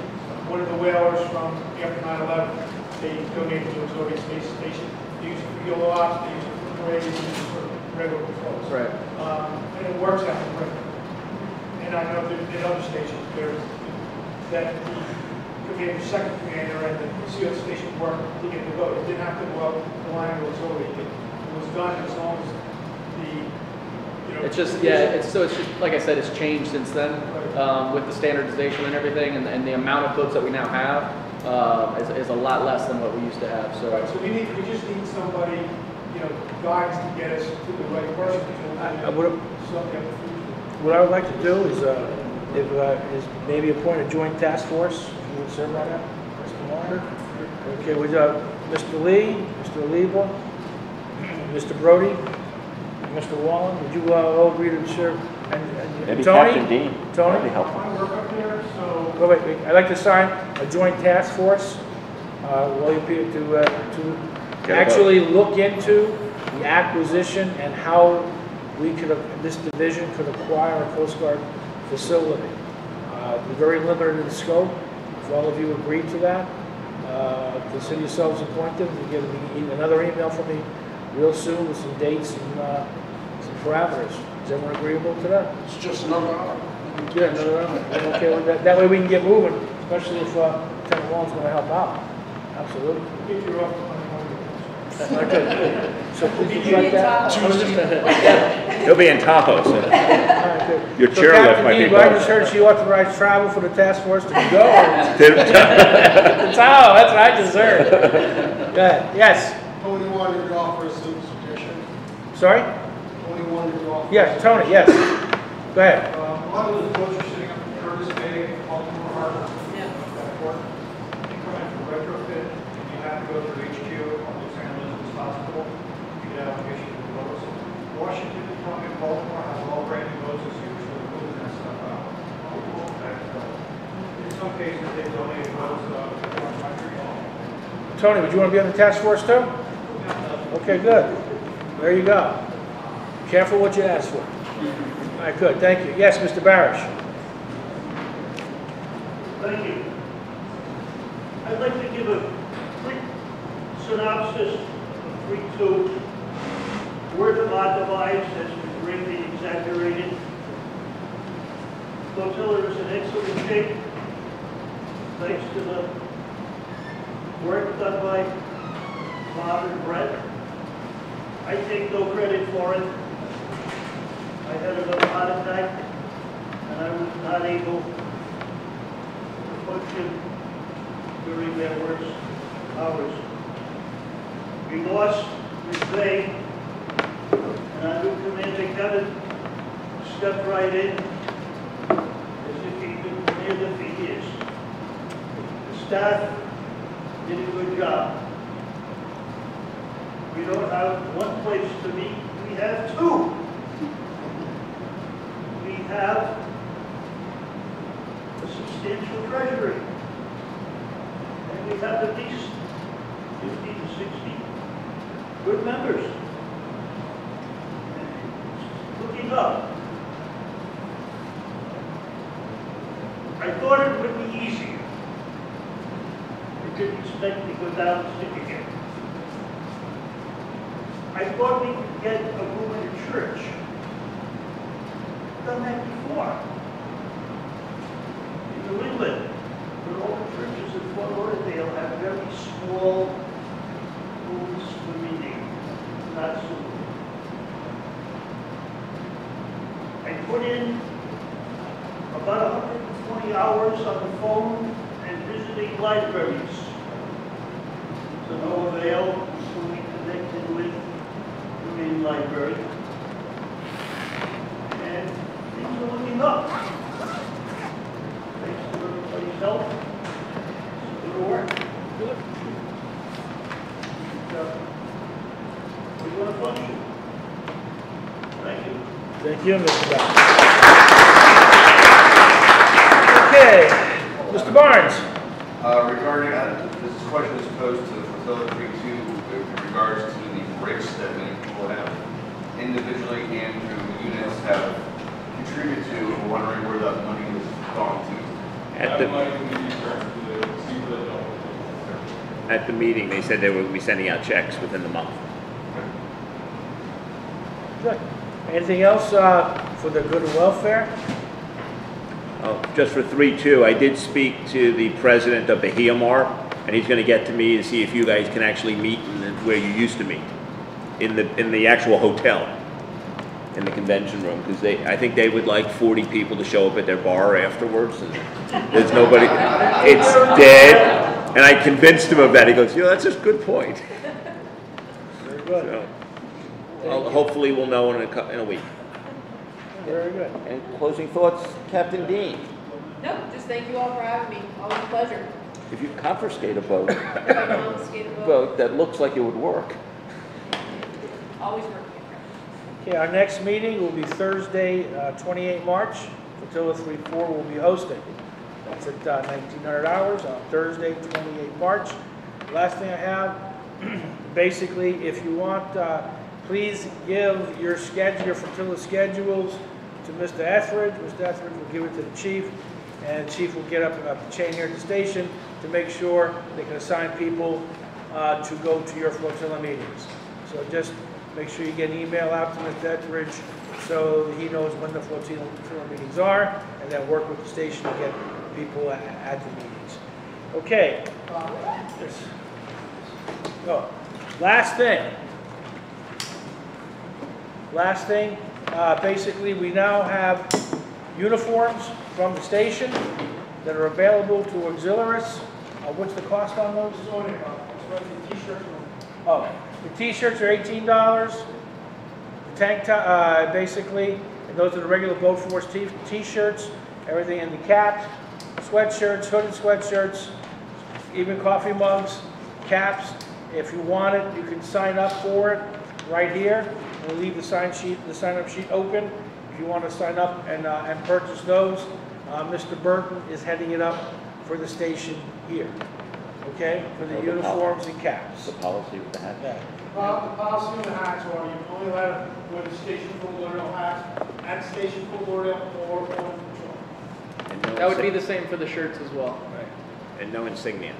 one of the whalers from after 9/11, they donated to auxiliary space station. They use it for yellow ops, they use it for parades, they use it for regular patrols. Right. And it works out great. And I know that in other stations, there's that the commander, second commander, and the CO station work to get the boat. It didn't have to go up the line of auxiliary. It was done as long as the, you know. It's just, yeah, it's just, like I said, it's changed since then with the standardization and everything, and the amount of boats that we now have is a lot less than what we used to have. So, Right, so we just need somebody, you know, guides to get us to the right person. What I would like to do is maybe appoint a joint task force. If you would serve on that, Mr. Warner. Okay, we got Mr. Lee, Mr. Oliva, Mr. Brody, Mr. Wallen. Would you all agree to serve? And Maybe Tony? Captain Dean. Tony? That'd be helpful. I work up there, so. Wait, I'd like to sign a joint task force, to actually look into the acquisition and how this division could acquire a Coast Guard facility. We're very limited in scope. If all of you agree to that, consider yourselves appointed. You'll get another email from me real soon with some dates and some parameters. Is everyone agreeable to that? It's just another hour. Yeah, another hour. I'm okay with that. That way we can get moving, especially if Lieutenant Wallen's going to help out. Absolutely. If you're off on So please You reflect need that. Tahoe. He'll be in Tahoe, so All right, good. your So chairlift Captain might be Dean, I just gone. heard she authorized travel for the task force to go. or- To- Tahoe, that's what I deserve. Go ahead. Yes. Tony wanted to offer a simple suggestion. Sorry? Tony wanted to offer. Yeah, Tony, yes. Go ahead. A lot of those boats are sitting up in Curtis Bay, Baltimore Harbor. Airport. They come in for retrofit, and you have to go through HQ, public ambulance is possible. You get allocation of the boats. Washington, Baltimore has all brand new boats this year, so they're moving that stuff out. In some cases, they donate boats to foreign countries. Tony, would you want to be on the task force too? Okay, good. There you go. Careful what you ask for. All right, good. Thank you. Yes, Mr. Barish. Thank you. I'd like to give a quick synopsis of 3.2. Word of our device has been greatly exaggerated. Flotilla is in excellent shape, thanks to the work done by Bob and Brett. I take no credit for it. I had another heart attack, and I was not able to function during their worst hours. We lost McVeigh, and our new commander Kevin stepped right in as if he'd been commander for years. The staff did a good job. We don't have one place to meet, we have two. We have a substantial treasury. And we have at least 50 to 60 good members. And looking up, I thought it would be easier. I didn't expect to go down the stick again. I thought we could get a room in a church. Done that before. In New England, but all the churches in Fort Lauderdale have very small rooms for meeting, not so. I put in about 120 hours on the phone and visiting libraries. To no avail, so we connected with the main library. And things are looking up. Thanks to everybody's help. It's good work. Good. We're going to function. Thank you. Thank you, Mr. Barish. Okay, Mr. Barnes. Regarding, this question is posed to Flotilla 3.2 with regards to the bricks that many people have individually and through units have contributed to. We're wondering where that money has gone to. At the meeting, they said they would be sending out checks within the month. Good. Anything else for the good and welfare? Oh, just for 3.2, I did speak to the president of the HEMAR, and he's going to get to me to see if you guys can actually meet where you used to meet, in the actual hotel, in the convention room, because I think they would like 40 people to show up at their bar afterwards, and there's nobody. It's dead, and I convinced him of that. He goes, that's a good point. Very good. So, well, hopefully we'll know in a week. Very good. And closing thoughts, Captain Dean. No, just thank you all for having me. Always a pleasure. If you confiscate a boat, If I confiscate a boat, that looks like it would work. always working. Okay, our next meeting will be Thursday, 28 March. Flotilla 3.4 will be hosting. That's at 1900 hours on Thursday, 28 March. Last thing I have, basically, if you want, please give your Flotilla schedules to Mr. Etheridge. Mr. Etheridge will give it to the chief, and the chief will get up the chain here at the station to make sure they can assign people to go to your flotilla meetings. So just make sure you get an email out to Mr. Etheridge so he knows when the flotilla meetings are, and then work with the station to get people at the meetings. Okay. Yes. Oh, last thing, basically, we now have uniforms from the station that are available to auxiliaries. What's the cost on those? It's only about, it's about the t-shirts. Oh, the t-shirts are $18. The tank top, basically, and those are the regular Boat Force t-shirts, everything in the caps, sweatshirts, hooded sweatshirts, even coffee mugs, caps. If you want it, you can sign up for it right here. We'll leave the sign-up sheet open. If you want to sign up and purchase those, Mr. Burton is heading it up for the station here. Okay, for the uniforms and caps. The policy with the hat. Yeah. Well, the policy of the hats are you only allowed to wear the Station Fort Lauderdale hats at Station Fort Lauderdale or on patrol. That would be the same for the shirts as well. Right. And no insignia.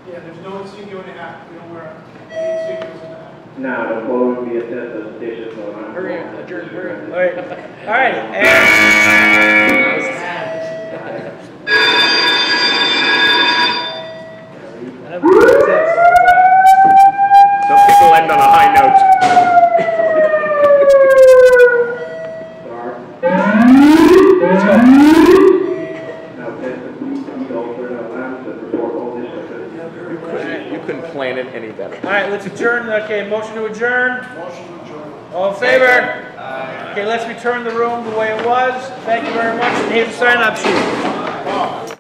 Yeah, there's no insignia in the hat. We don't wear any insignias in the hat. Now, the floor will be assessed as a station, so I'm. Hurry, adjourn, hurry. All right, all right. And Some people end on a high note. let's go. Now, test the speed over the lamps and report all this. You couldn't plan it any better. All right, let's adjourn. Okay, motion to adjourn. Motion to adjourn. All in favor? Okay, let's return the room the way it was. Thank you very much. And here's the sign-up sheet.